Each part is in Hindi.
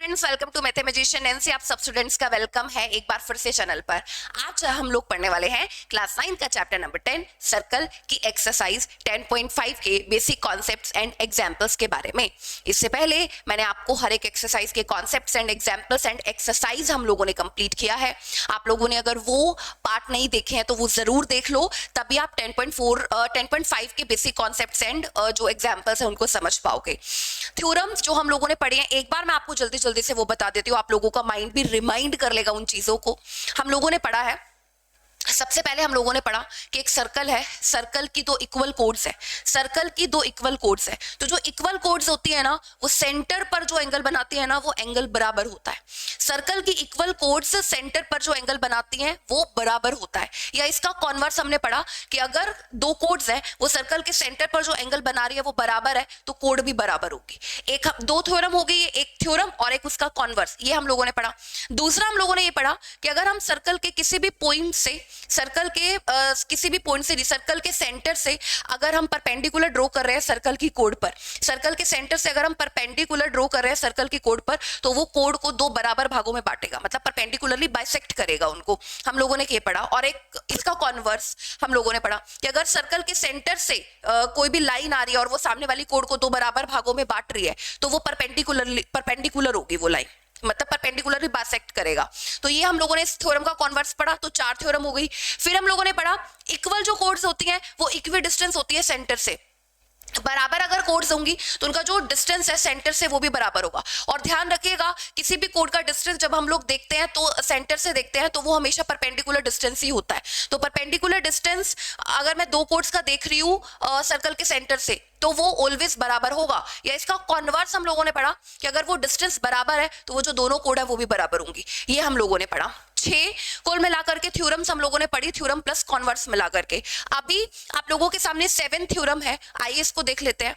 Students, welcome to mathematician NC. आप सब स्टूडेंट्स का वेलकम है एक बार फिर से चैनल पर। आज हम लोग पढ़ने वाले हैं क्लास 9 का चैप्टर नंबर 10 सर्कल की एक्सरसाइज 10.5 के बेसिक कॉन्सेप्ट्स एंड एग्जांपल्स के बारे में। इससे पहले मैंने आपको हर एक एक्सरसाइज के concepts and examples and exercise हम लोगों ने कंप्लीट किया है। आप लोगों ने अगर वो पार्ट नहीं देखे हैं तो वो जरूर देख लो, तभी आप 10.5 के बेसिक कॉन्सेप्ट्स एंड जो एग्जांपल्स हैं उनको समझ पाओगे। थ्योरम्स जो हम लोगों ने पढ़े हैं, एक बार मैं आपको जल्दी जल्दी से वो बता देती हूँ, आप लोगों का माइंड भी रिमाइंड कर लेगा उन चीजों को। हम लोगों ने पढ़ा है, सबसे पहले हम लोगों ने पढ़ा कि एक सर्कल है, सर्कल की दो इक्वल कोड्स है, सर्कल की दो इक्वल कोड्स है। तो जो इक्वल कोड्स होती है ना, वो सेंटर पर जो एंगल बनाती है ना, वो एंगल बराबर होता है। सर्कल की इक्वल कोड्स सेंटर पर जो एंगल बनाती हैं वो बराबर होता है। या इसका कॉन्वर्स हमने पढ़ा कि अगर दो कोड्स है, वो सर्कल के सेंटर पर जो एंगल बना रही है वो बराबर है, तो कोड भी बराबर होगी। एक दो थ्योरम हो गई, एक थ्योरम और एक उसका कॉन्वर्स, ये हम लोगों ने पढ़ा। दूसरा हम लोगों ने ये पढ़ा कि अगर हम सर्कल के किसी भी पॉइंट से, सर्कल के किसी भी पॉइंट से, सर्कल के सेंटर से अगर हम परपेंडिकुलर ड्रॉ कर रहे हैं सर्कल की कोड पर, सर्कल के सेंटर से अगर हम परपेंडिकुलर ड्रॉ कर रहे हैं सर्कल की कोड पर, तो वो कोड को दो बराबर भागों में बांटेगा, मतलब परपेंडिकुलरली बाइसेक्ट करेगा उनको। हम लोगों ने ये पढ़ा। और एक इसका कॉन्वर्स हम लोगों ने पढ़ा कि अगर सर्कल के सेंटर से कोई भी लाइन आ रही है और वो सामने वाली कोड को दो बराबर भागों में बांट रही है, तो वो परपेंडिकुलर होगी वो लाइन, मतलब परपेंडिकुलरली बाइसेक्ट करेगा। तो ये हम लोगों ने इस थ्योरम का कॉन्वर्स पढ़ा, तो 4 थ्योरम हो गई। फिर हम लोगों ने पढ़ा इक्वल जो कोड्स होती हैं वो इक्वी डिस्टेंस होती है सेंटर से। बराबर अगर कोड्स होंगी तो उनका जो डिस्टेंस है सेंटर से वो भी बराबर होगा। और ध्यान रखिएगा, किसी भी कोड का डिस्टेंस जब हम लोग देखते हैं तो सेंटर से देखते हैं तो वो हमेशा परपेंडिकुलर डिस्टेंस ही होता है। तो परपेंडिकुलर डिस्टेंस अगर मैं दो कोड्स का देख रही हूँ सर्कल के सेंटर से, तो वो ऑलवेज बराबर होगा। या इसका कॉन्वर्स हम लोगों ने पढ़ा कि अगर वो डिस्टेंस बराबर है तो वो जो दोनों कोड है वो भी बराबर होंगी। ये हम लोगों ने पढ़ा। 6 कुल मिलाकर के थ्योरम्स हम लोगों ने पढ़ी, थ्योरम प्लस कॉन्वर्स मिलाकर के। अभी आप लोगों के सामने 7 थ्योरम है, आइए इसको देख लेते हैं।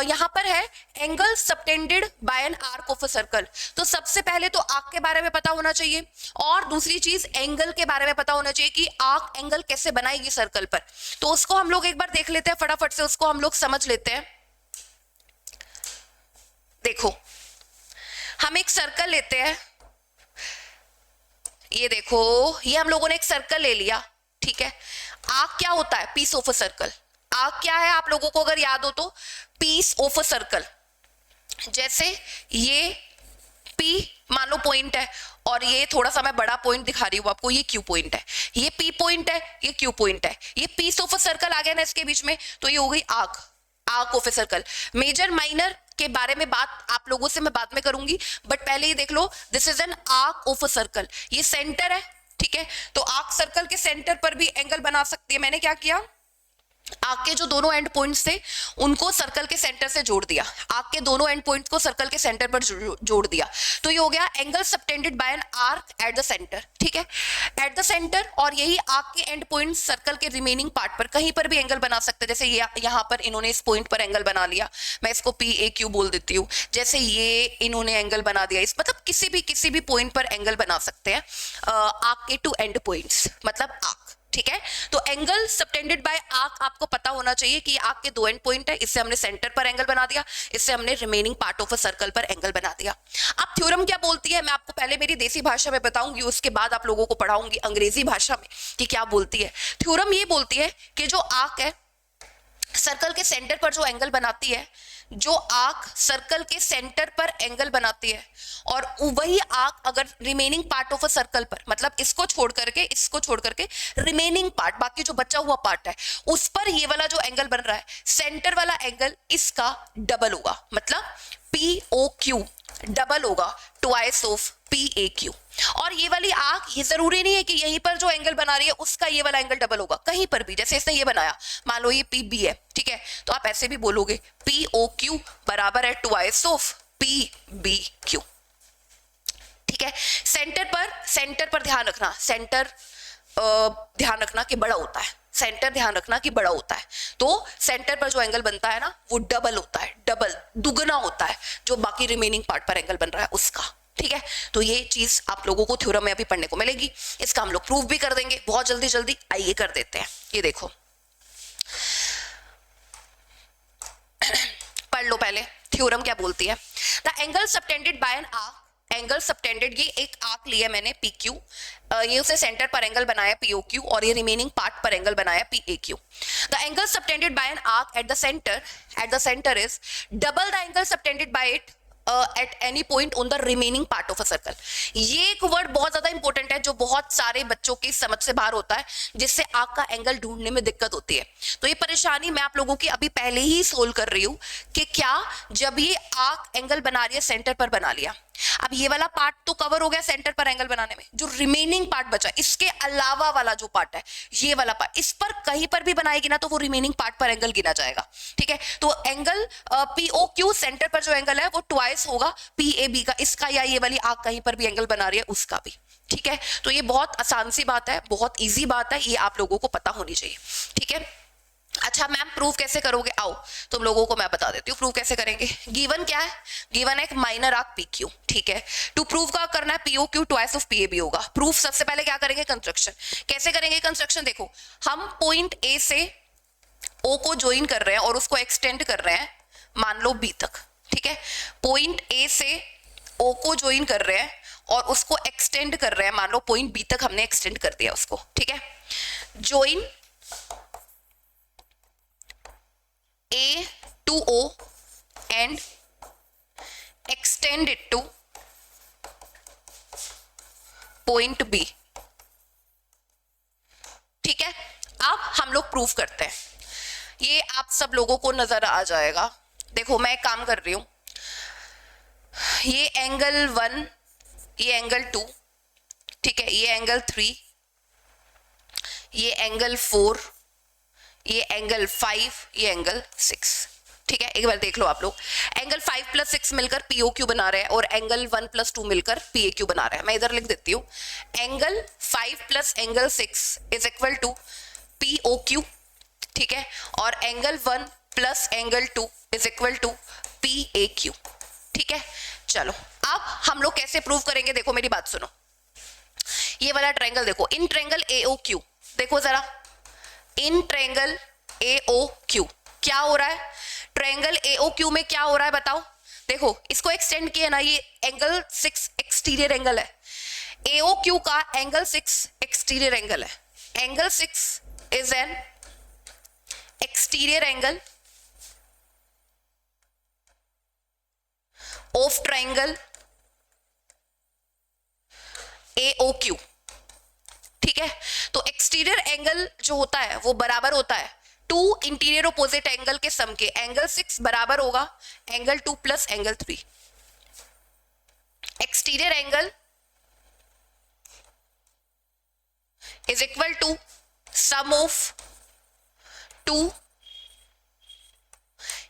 यहां पर है angle subtended by an arc of a circle. तो सबसे पहले तो आर्क के बारे में पता होना चाहिए, और दूसरी चीज एंगल के बारे में पता होना चाहिए कि आर्क एंगल कैसे बनाएगी सर्कल पर। तो उसको हम लोग एक बार देख लेते हैं, फटाफट से उसको हम लोग समझ लेते हैं। देखो, हम एक सर्कल लेते हैं, ये देखो, ये हम लोगों ने एक सर्कल ले लिया, ठीक है। आर्क क्या होता है? Piece of a circle. Arc क्या है आप लोगों को अगर याद हो तो? Piece of a circle. जैसे ये P मान लो पॉइंट है, और ये थोड़ा सा मैं बड़ा पॉइंट दिखा रही हूं आपको, ये Q पॉइंट है, ये P पॉइंट है, ये Q पॉइंट है। ये पीस ऑफ अ सर्कल आ गया ना इसके बीच में, तो ये हो गई arc, arc of a circle. Major minor के बारे में बात आप लोगों से मैं बाद में करूंगी, बट पहले ये देख लो, this is an arc of a circle. ये सेंटर है, ठीक है। तो आर्क सर्कल के सेंटर पर भी एंगल बना सकती है। मैंने क्या किया, आर्क के जो दोनों एंड पॉइंट्स थे उनको सर्कल के सेंटर से जोड़ दिया, आर्क के दोनों एंड पॉइंट्स को सर्कल के सेंटर पर जोड़ दिया। तो ये हो गया angle subtended by an arc at the centre, ठीक है, एट द सेंटर। और यही आर्क के एंड पॉइंट्स सर्कल के रिमेनिंग पार्ट पर कहीं पर भी एंगल बना सकते हैं। जैसे यहाँ पर इन्होंने इस पॉइंट पर एंगल बना लिया, मैं इसको PAQ बोल देती हूँ। जैसे ये इन्होंने एंगल बना दिया, इस मतलब किसी भी पॉइंट पर एंगल बना सकते हैं आर्क के 2 एंड पॉइंट्स, मतलब आर्क, ठीक है। तो एंगल सबटेंडेड बाय आर्क आपको पता होना चाहिए कि आर्क के 2 एंड पॉइंट है, इससे हमने सेंटर पर एंगल बना दिया, इससे हमने remaining part of a circle पर एंगल बना दिया। अब थ्योरम क्या बोलती है, मैं आपको पहले मेरी देसी भाषा में बताऊंगी, उसके बाद आप लोगों को पढ़ाऊंगी अंग्रेजी भाषा में कि क्या बोलती है। थ्योरम ये बोलती है कि जो आर्क है सर्कल के सेंटर पर जो एंगल बनाती है, जो आर्क सर्कल के सेंटर पर एंगल बनाती है, और वही आर्क अगर remaining part of a circle पर, मतलब इसको छोड़ करके रिमेनिंग पार्ट, बाकी जो बचा हुआ पार्ट है, उस पर ये वाला जो एंगल बन रहा है, सेंटर वाला एंगल, इसका डबल होगा, मतलब POQ डबल होगा, ट्वाइस ऑफ PAQ। और ये वाली आर्क, ये जरूरी नहीं है कि यहीं पर जो एंगल बना रही है उसका ये वाला एंगल डबल होगा, कहीं पर भी। जैसे इसने ये बनाया, मान लो ये PB है, ठीक है, तो आप ऐसे भी बोलोगे POQ बराबर है ट्वाइस ऑफ PBQ, ठीक है। सेंटर पर ध्यान रखना, सेंटर ध्यान रखना कि बड़ा होता है, सेंटर ध्यान रखना कि बड़ा होता है। तो सेंटर पर जो एंगल बनता है ना, वो डबल होता है, डबल, दुगना होता है जो बाकी रिमेनिंग पार्ट पर एंगल बन रहा है उसका, ठीक है। तो ये चीज आप लोगों को थ्योरम में अभी पढ़ने को मिलेगी, इसका हम लोग प्रूफ भी कर देंगे बहुत जल्दी। आइए कर देते हैं। ये देखो, पढ़ लो पहले थ्योरम क्या बोलती है? The angle subtended by an arc, angle subtended, ये एक आर्क लिया मैंने पी क्यू, ये उसे सेंटर पर एंगल बनाया पीओ क्यू और ये रिमेनिंग पार्ट पर एंगल बनाया P A Q. The angle subtended by an arc at the centre is double the angle subtended bye it at any point on the remaining part of a circle. ये एक वर्ड बहुत ज्यादा इंपॉर्टेंट है जो बहुत सारे बच्चों की समझ से बाहर होता है, जिससे आर्क का एंगल ढूंढने में दिक्कत होती है. तो ये परेशानी मैं आप लोगों की अभी पहले ही सोल्व कर रही हूं कि क्या जब ये आर्क एंगल बना रही है सेंटर पर बना लिया, अब ये वाला पार्ट तो कवर हो गया सेंटर पर एंगल बनाने में, जो रिमेनिंग पार्ट बचा इसके अलावा वाला जो पार्ट है ये वाला पार्ट, इस पर कहीं पर भी बनाएगी ना तो वो रिमेनिंग पार्ट पर एंगल गिना जाएगा. ठीक है, तो एंगल पीओ क्यू सेंटर पर जो एंगल है वो ट्वाइस होगा पी ए बी का, इसका या ये वाली आर्क कहीं पर भी एंगल बना रही है उसका भी. ठीक है, तो ये बहुत आसान सी बात है, बहुत ईजी बात है, ये आप लोगों को पता होनी चाहिए. ठीक है, अच्छा मैम प्रूव कैसे करोगे? आओ तुम लोगों को मैं बता देती हूँ प्रूव कैसे करेंगे. गिवन क्या है? गिवन है एक माइनर आर्क पी क्यू. ठीक है, टू प्रूव का करना है PO Q twice of P A B होगा. प्रूफ सबसे पहले क्या करेंगे? कंस्ट्रक्शन. कैसे करेंगे कंस्ट्रक्शन? देखो, हम पॉइंट ए से ओ को ज्वाइन कर रहे हैं और उसको एक्सटेंड कर रहे हैं मान लो बी तक. ठीक है, पॉइंट ए से ओ को ज्वाइन कर रहे हैं और उसको एक्सटेंड कर रहे हैं मान लो पॉइंट बी तक हमने एक्सटेंड कर दिया उसको. ठीक है, join A to O and extend it to point B. ठीक है, अब हम लोग प्रूफ करते हैं. ये आप सब लोगों को नजर आ जाएगा. देखो मैं एक काम कर रही हूं, ये एंगल 1, ये एंगल 2, ठीक है, ये एंगल 3, ये एंगल 4, ये एंगल 5, ये एंगल 6. ठीक है, एक बार देख लो आप लोग, एंगल 5 + 6 मिलकर पीओ क्यू बना रहे हैं और एंगल 1 + 2 मिलकर पीए क्यू बना रहे हैं. मैं इधर लिख देती हूँ, angle 5 + angle 6 is equal to PO Q. ठीक है, और angle 1 + angle 2 is equal to P A Q. ठीक है, चलो अब हम लोग कैसे प्रूव करेंगे? देखो मेरी बात सुनो, ये वाला ट्रायंगल देखो, इन ट्रायंगल एओ क्यू, देखो जरा इन ट्रायंगल एओ क्यू क्या हो रहा है? ट्रायंगल एओ क्यू में क्या हो रहा है बताओ? देखो इसको एक्सटेंड किया ना, ये एंगल 6 एक्सटीरियर एंगल है. एओ क्यू का एंगल 6 एक्सटीरियर एंगल है. Angle 6 is an exterior angle of triangle AO Q. ठीक है, तो एक्सटीरियर एंगल जो होता है वो बराबर होता है टू इंटीरियर ऑपोजिट एंगल के सम के. एंगल 6 बराबर होगा angle 2 + angle 3. Exterior angle is equal to sum of two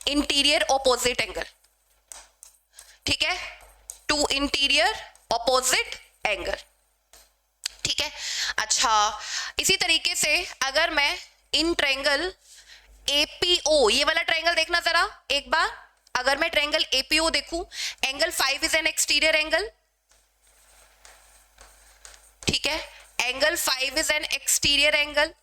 interior opposite angle. ठीक है, टू इंटीरियर ऑपोजिट एंगल. ठीक है, अच्छा इसी तरीके से अगर मैं इन ट्रायंगल एपीओ, ये वाला ट्रायंगल देखना जरा एक बार, अगर मैं ट्रायंगल एपीओ देखूं, angle 5 is an exterior angle. ठीक है, angle 5 is an exterior angle.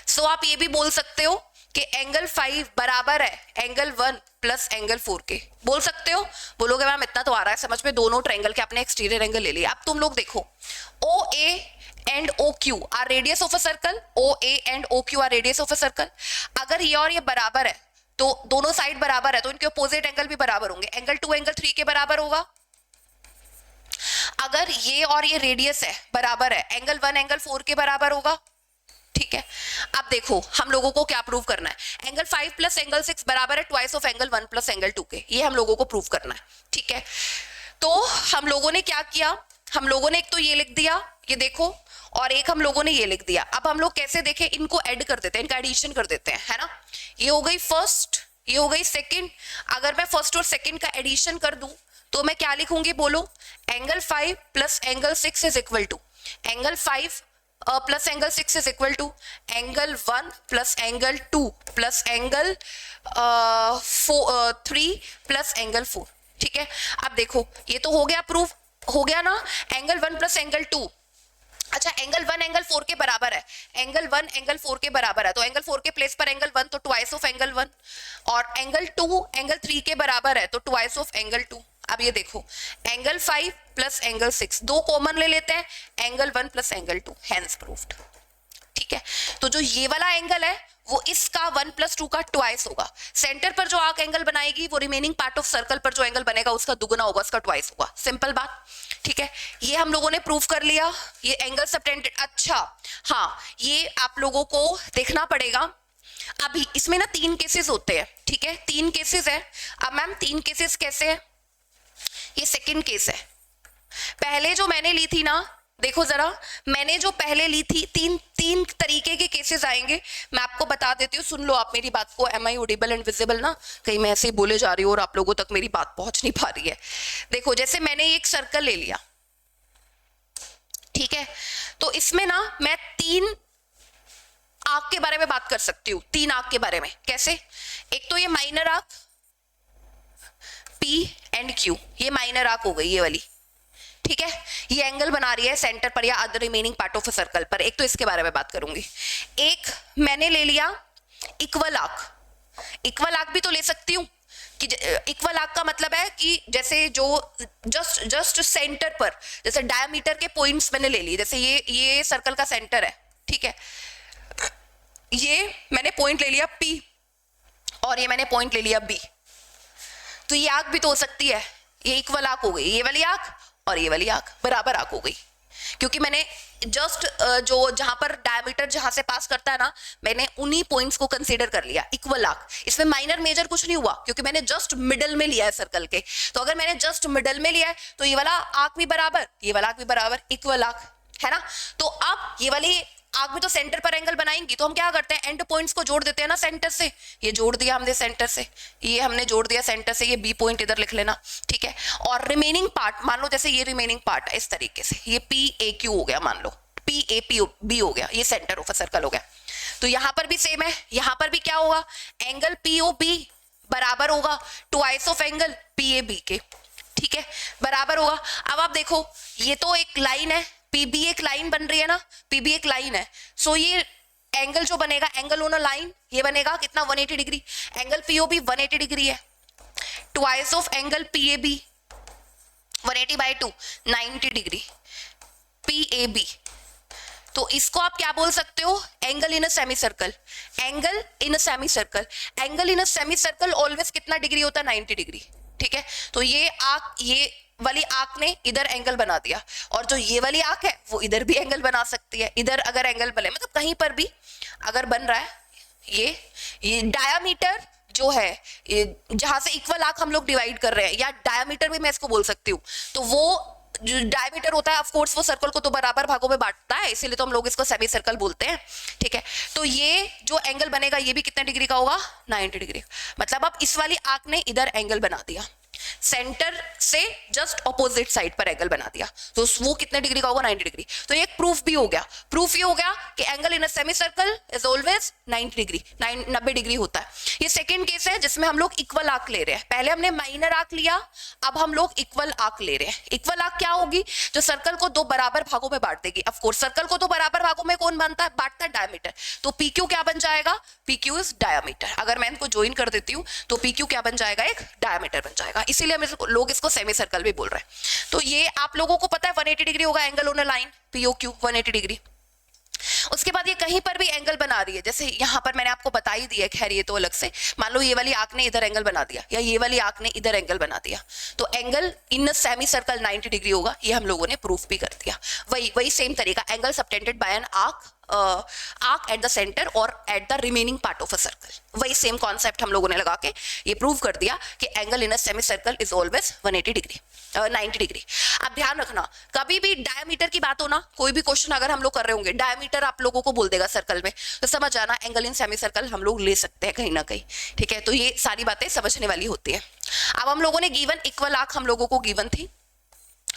So आप ये भी बोल सकते हो कि एंगल 5 बराबर है एंगल 1 + एंगल 4 के. बोल सकते हो, बोलोगे मैम इतना तो आ रहा है समझ में, दोनों ट्रायंगल के अपने एक्सटीरियर एंगल ले लिए. अब तुम लोग देखो, O A and O Q are radius of a circle. O A and O Q are radius of a circle. अगर ये और ये बराबर है तो दोनों साइड बराबर है तो इनके अपोजिट एंगल भी बराबर होंगे. एंगल 2 एंगल 3 के बराबर होगा. अगर ये और ये रेडियस है बराबर है, एंगल 1 एंगल 4 के बराबर होगा. ठीक है, अब देखो हम लोगों को क्या प्रूव करना है? एंगल 5 + एंगल 6 बराबर है ट्वाइस ऑफ एंगल 1 + एंगल 2 के. ये हम लोगों को प्रूव करना है. ठीक है, तो हम लोगों ने क्या किया? हम लोगों ने एक तो ये लिख दिया, ये देखो, और एक हम लोगों ने ये लिख दिया. अब हम लोग कैसे देखें? इनको ऐड कर देते हैं, इनका एडिशन कर देते हैं, है ना. ये हो गई फर्स्ट, ये हो गई सेकंड. अगर मैं फर्स्ट और सेकंड का एडिशन कर दूं तो मैं क्या लिखूंगी बोलो? Angle 5 + angle 6 is equal to angle 5 + angle 6 is equal to angle 1 + angle 2 + angle 3 + angle 4. ठीक है, अब देखो ये तो हो गया प्रूफ, हो गया ना. एंगल 1 + एंगल 2 अच्छा, एंगल 1 एंगल 4 के बराबर है, एंगल 1 एंगल 4 के बराबर है, तो एंगल 4 के प्लेस पर एंगल 1 तो ट्वाइस ऑफ एंगल 1, और एंगल 2 एंगल 3 के बराबर है तो ट्वाइस ऑफ एंगल 2। अब ये देखो, एंगल 5 प्लस एंगल 6, दो कॉमन ले लेते हैं, angle 1 plus angle 2, hence proved. ठीक है, तो जो ये वाला एंगल है वो इसका 1 प्लस 2 का ट्वाइस होगा। सेंटर पर जो आर्क एंगल बनाएगी वो रिमेनिंग पार्ट ऑफ सर्कल पर जो एंगल बनेगा उसका दुगुना होगा, उसका ट्वाइस होगा। सिंपल बात। ठीक है, ये हम लोगों ने प्रूव कर लिया, ये एंगल सबटेंडेड। अच्छा हाँ, ये आप लोगों को देखना पड़ेगा। अभी इसमें ना 3 केसेस होते हैं। ठीक है, 3 केसेस है। अब मैम 3 केसेस कैसे है? ये सेकंड केस है। पहले जो मैंने ली थी ना, देखो जरा, मैंने जो पहले ली थी, तीन तरीके के केसेस आएंगे। मैं आपको बता देती हूँ, सुन लो आप मेरी बात को। Am I audible and visible ना? कहीं मैं ऐसे ही बोले जा रही हूँ और आप लोगों तक मेरी बात पहुंच नहीं पा रही है। देखो, जैसे मैंने एक सर्कल ले लिया, ठीक है, तो इसमें ना मैं 3 आर्क के बारे में बात कर सकती हूँ। 3 आर्क के बारे में कैसे? एक तो ये minor arc P and Q, ये माइनर आर्क हो गई ये वाली। ठीक है, ये एंगल बना रही है सेंटर पर या other remaining part of a circle पर। एक तो इसके बारे में बात करूंगी। एक मैंने ले लिया इक्वल आर्क। इक्वल आर्क भी तो ले सकती हूँ कि इक्वल आर्क का मतलब है कि जैसे जो जस्ट सेंटर पर, जैसे डायमीटर के पॉइंट्स मैंने ले लिए। जैसे ये सर्कल का सेंटर है, ठीक है, ये मैंने पॉइंट ले लिया P और ये मैंने पॉइंट ले लिया B, तो ये आर्क भी तो हो सकती है। ये इक्वल आर्क हो गई, ये वाली आर्क और ये वाली आर्क बराबर आर्क हो गई, क्योंकि मैंने जस्ट जो जहां पर डायमीटर जहां से पास करता है ना, मैंने उन्हीं पॉइंट्स को कंसीडर कर लिया इक्वल आर्क। इसमें माइनर मेजर कुछ नहीं हुआ क्योंकि मैंने जस्ट मिडल में लिया है सर्कल के। तो अगर मैंने जस्ट मिडल में लिया है तो ये वाला आर्क भी बराबर, ये वाला आर्क भी बराबर, इक्वल आर्क है ना। तो अब ये वाली आर्क भी तो सेंटर पर एंगल बनाएंगी, तो हम क्या करते हैं, एंड पॉइंट्स को जोड़ देते हैं ना सेंटर से। ये जोड़ दिया हमने सेंटर से, ये हमने जोड़ दिया सेंटर से, ये बी पॉइंट इधर लिख लेना। ठीक है, और रिमेनिंग पार्ट मान लो, जैसे ये रिमेनिंग पार्ट है इस तरीके से, ये पी ए क्यू हो गया, मान लो पी ए पी बी हो गया, ये सेंटर ऑफ अ सर्कल हो गया। तो यहां पर भी सेम है, यहां पर भी क्या होगा, एंगल पी ओ बी बराबर होगा twice of angle P A B के। ठीक है, बराबर होगा। अब आप देखो, ये तो एक लाइन है, पीबी एक लाइन बन रही है ना, पीबी एक लाइन है। सो ये एंगल जो बनेगा, एंगल ऑन अ लाइन, ये बनेगा कितना, 180 डिग्री। एंगल पीओबी 180 डिग्री है, twice of angle PAB 180 by 2 90 degree, PAB. तो इसको आप क्या बोल सकते हो, angle in a semicircle. Angle in a semicircle, angle in a semi circle always कितना डिग्री होता है, 90 डिग्री। ठीक है, तो ये आर्क, ये वाली आर्क ने इधर एंगल बना दिया, और जो ये वाली आर्क है वो इधर भी एंगल बना सकती है। इधर अगर एंगल बने, मतलब कहीं पर भी अगर बन रहा है, ये डायामीटर जो है, जहां से इक्वल आर्क हम लोग डिवाइड कर रहे हैं, या डायामीटर भी मैं इसको बोल सकती हूँ, तो वो जो डायमीटर होता है ऑफ कोर्स वो सर्कल को तो बराबर भागों में बांटता है, इसीलिए तो हम लोग इसको सेमी सर्कल बोलते हैं। ठीक है, तो ये जो एंगल बनेगा ये भी कितने डिग्री का होगा, 90 डिग्री। मतलब अब इस वाली आर्क ने इधर एंगल बना दिया, सेंटर से जस्ट ऑपोजिट साइड पर एंगल बना दिया, तो वो कितने डिग्री का होगा, 90 डिग्री। तो ये एक प्रूफ भी हो गया। प्रूफ ये हो गया कि angle in a semi circle is always 90 degree, 90 degree होता है। ये सेकंड केस है जिसमें हम लोग इक्वल आर्क ले रहे हैं। पहले हमने माइनर आर्क लिया, अब हम लोग इक्वल आर्क ले रहे हैं। इक्वल आर्क क्या होगी, जो सर्कल को दो बराबर भागों में बांट देगी। ऑफ कोर्स सर्कल को दो बराबर भागों में कौन बांटता है, डायमीटर। तो पी क्यू क्या बन जाएगा, पी क्यू इज डायमीटर। अगर मैं इनको ज्वाइन कर देती हूँ तो पी क्यू क्या बन जाएगा, एक डायमीटर बन जाएगा। इसीलिए लोग इसको सेमी सर्कल भी बोल रहे हैं। तो ये आप लोगों को पता है 180 डिग्री होगा angle on a line, POQ 180 degree. उसके बाद ये कहीं पर भी एंगल बना रही है, जैसे यहां पर मैंने आपको बता ही दिया, खैर ये तो अलग से, मान लो ये वाली आर्क ने इधर एंगल बना दिया या ये वाली आर्क ने इधर एंगल बना दिया, तो angle in a semi circle 90 degree होगा। ये हम लोगों ने प्रूफ भी कर दिया। वही सेम तरीका, angle subtended by an arc at the centre और at the remaining part of a circle. वही सेम कॉन्सेप्ट हम लोगों ने लगा के ये प्रूव कर दिया कि angle in a semi circle is always 180 degree, 90 degree. अब ध्यान रखना, कभी भी डायमीटर की बात हो ना, कोई भी क्वेश्चन अगर हम लोग कर रहे होंगे, डायमीटर आप लोगों को बोल देगा सर्कल में, तो समझ जाना एंगल इन सेमी सर्कल हम लोग ले सकते हैं कहीं ना कहीं। ठीक है, तो ये सारी बातें समझने वाली होती है। अब हम लोगों ने गिवन इक्वल आर्क हम लोगों को गिवन थी,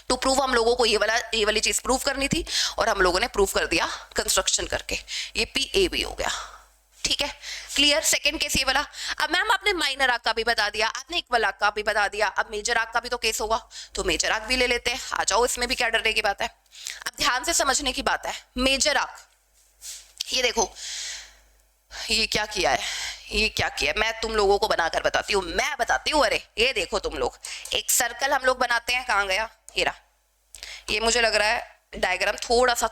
टू प्रूव हम लोगों को ये वाली चीज प्रूव करनी थी, और हम लोगों ने प्रूव कर दिया कंस्ट्रक्शन करके। ये पी ए बी हो गया। ठीक है, क्लियर। सेकंड केस ये वाला। अब मैम आपने माइनर आर्क का भी बता दिया, आपने इक्वल आर्क का भी बता दिया, अब मेजर आर्क का भी तो केस होगा, तो मेजर आर्क भी ले लेते हैं। आ जाओ, इसमें भी क्या डरने की बात है। अब ध्यान से समझने की बात है। मेजर आर्क, ये देखो ये क्या किया है, ये क्या किया है, मैं तुम लोगों को बनाकर बताती हूँ, मैं बताती हूँ। अरे ये देखो तुम लोग, एक सर्कल हम लोग बनाते हैं, कहाँ गया ये रहा। ये मुझे लग रहा है डायग्राम थोड़ा सा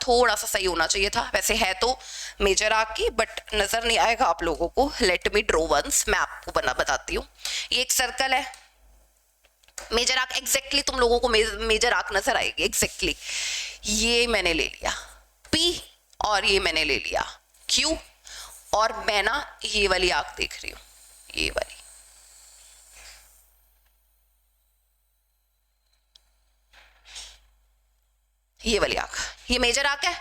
सही होना चाहिए था, वैसे है तो मेजर आर्क की, बट नजर नहीं आएगा आप लोगों को। लेट मी ड्रॉ वंस, मैं आपको बताती हूँ। ये एक सर्कल है, मेजर आर्क एग्जैक्टली तुम लोगों को मेजर आर्क नजर आएगी एग्जैक्टली। ये मैंने ले लिया P और ये मैंने ले लिया Q, और मैं ना ये वाली आर्क देख रही हूँ, ये वाली, ये वाली आर्क, ये मेजर आर्क है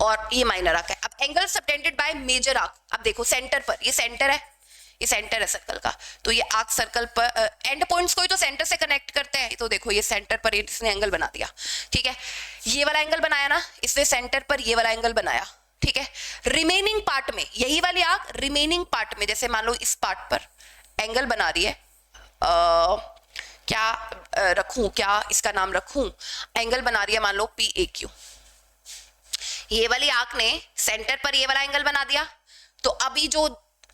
और ये माइनर आर्क है। अब angle subtended by major arc, अब देखो सेंटर पर, ये सेंटर है, ये सेंटर है सर्कल का, तो ये आर्क सर्कल पर एंड पॉइंट्स को ही तो सेंटर से कनेक्ट करते हैं, तो देखो ये सेंटर पर इसने एंगल बना दिया, ठीक है। ये वाला एंगल बनाया ना, इसने सेंटर पर ये वाला एंगल बनाया, ठीक है। रिमेनिंग पार्ट में यही वाली आर्क, रिमेनिंग पार्ट में जैसे मान लो इस पार्ट पर एंगल बना रही है, क्या रखूं, क्या इसका नाम रखूं, एंगल बना रही है मान लो PAQ। ये वाली आर्क ने सेंटर पर ये वाला एंगल बना दिया, तो अभी जो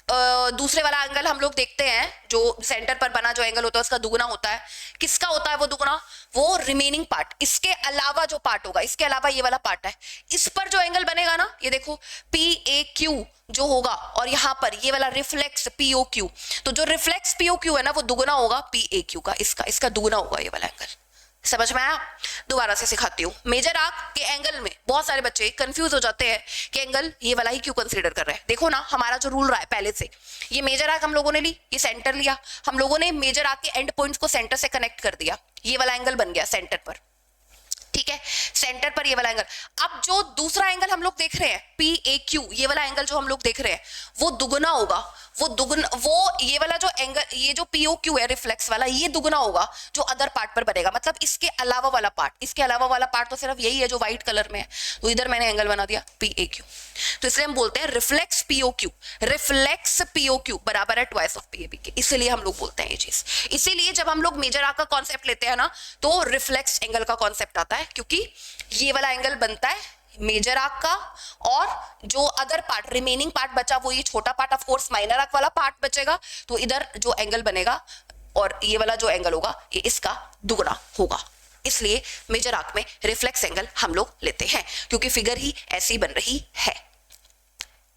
दूसरे वाला एंगल हम लोग देखते हैं, जो सेंटर पर बना जो एंगल होता है उसका दुगना होता है। किसका होता है वो दुगना? वो रिमेनिंग पार्ट, इसके अलावा जो पार्ट होगा, इसके अलावा ये वाला पार्ट है, इस पर जो एंगल बनेगा ना, ये देखो PAQ जो होगा, और यहां पर ये वाला रिफ्लेक्स POQ, तो जो रिफ्लेक्स POQ है ना वो दुगना होगा PAQ का, इसका दुगना होगा ये वाला एंगल। समझ में आया? दोबारा से सिखाती हूँ। मेजर आर्क के एंगल में बहुत सारे बच्चे कंफ्यूज हो जाते हैं कि एंगल ये वाला ही क्यों कंसीडर कर रहे हैं। देखो ना, हमारा जो रूल रहा है पहले से, ये मेजर आर्क हम लोगों ने ली, ये सेंटर लिया, हम लोगों ने मेजर आर्क के एंड पॉइंट्स को सेंटर से कनेक्ट कर दिया, ये वाला एंगल बन गया सेंटर पर, ठीक है, सेंटर पर ये वाला एंगल। अब जो दूसरा एंगल हम लोग देख रहे हैं PAQ, ये वाला एंगल जो हम लोग देख रहे हैं वो दुगना होगा, वो ये वाला जो एंगल, ये जो POQ है रिफ्लेक्स वाला, ये दुगना होगा जो अदर पार्ट पर बनेगा, मतलब इसके अलावा वाला पार्ट, इसके अलावा वाला पार्ट तो सिर्फ यही है जो व्हाइट कलर में है, तो इधर मैंने एंगल बना दिया PAQ, तो इसलिए हम बोलते हैं रिफ्लेक्स POQ बराबर है ट्वाइस ऑफ PAB के, इसीलिए हम लोग बोलते हैं ये चीज। इसीलिए जब हम लोग मेजर आर्क का कॉन्सेप्ट लेते हैं ना, तो रिफ्लेक्स एंगल का कॉन्सेप्ट आता है, क्योंकि ये वाला एंगल बनता है मेजर आर्क का, और जो अदर पार्ट, रिमेनिंग पार्ट बचा वो ये छोटा part, of course minor arc वाला पार्ट बचेगा, तो इधर जो एंगल बनेगा और ये वाला जो एंगल होगा ये इसका दुगना होगा। इसलिए मेजर आर्क में रिफ्लेक्स एंगल हम लोग लेते हैं, क्योंकि फिगर ही ऐसी बन रही है,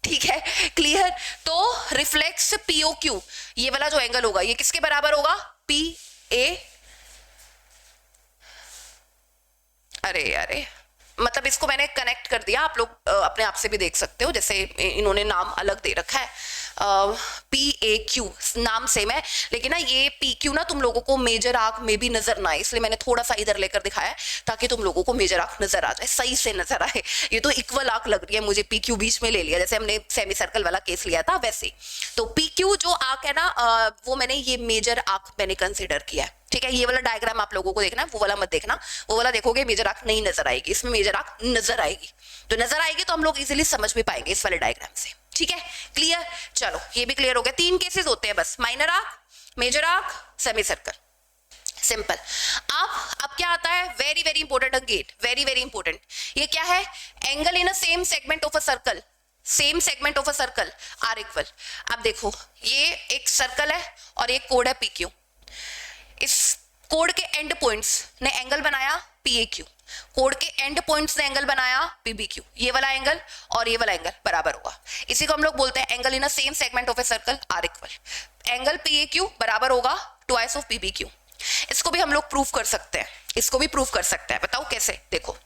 ठीक है, क्लियर। तो रिफ्लेक्स POQ, ये वाला जो एंगल होगा ये किसके बराबर होगा? PA, अरे मतलब इसको मैंने कनेक्ट कर दिया, आप लोग अपने आप से भी देख सकते हो, जैसे इन्होंने नाम अलग दे रखा है, PAQ नाम सेम है, लेकिन ना ये PQ ना तुम लोगों को मेजर आर्क में भी नजर ना आए, इसलिए मैंने थोड़ा सा इधर लेकर दिखाया है ताकि तुम लोगों को मेजर आर्क नजर आ जाए, सही से नजर आए। ये तो इक्वल आर्क लग रही है मुझे, PQ बीच में ले लिया, जैसे हमने सेमी सर्कल वाला केस लिया था वैसे। तो PQ जो आर्क है ना, वो मैंने ये मेजर आर्क मैंने कंसिडर किया है, ठीक है। ये वाला डायग्राम आप लोगों को देखना है, वो वाला मत देखना, वो वाला देखोगे मेजर आर्क नहीं नजर आएगी, इसमें मेजर आर्क नजर आएगी, तो नजर आएगी तो हम लोग इजीली समझ भी पाएंगे इस वाले डायग्राम से, ठीक है, क्लियर। चलो ये भी क्लियर हो गया, 3 केसेस होते हैं बस, minor arc, major arc, semi circle, simple. अब क्या आता है, very very important again, very very important, ये क्या है? Angle in a same segment of a circle, same segment of a circle are equal. अब देखो ये एक सर्कल है और एक कोड है PQ, इस कोड के एंड पॉइंट्स ने एंगल बनाया PAQ, कोड के एंड पॉइंट्स ने एंगल बनाया PBQ, ये वाला एंगल और ये वाला एंगल बराबर होगा, इसी को हम लोग बोलते हैं angle in a same segment of a circle are equal. Angle PAQ बराबर होगा ट्वाइस ऑफ PBQ। इसको भी हम लोग प्रूव कर सकते हैं, इसको भी प्रूव कर सकते हैं, बताओ कैसे? देखो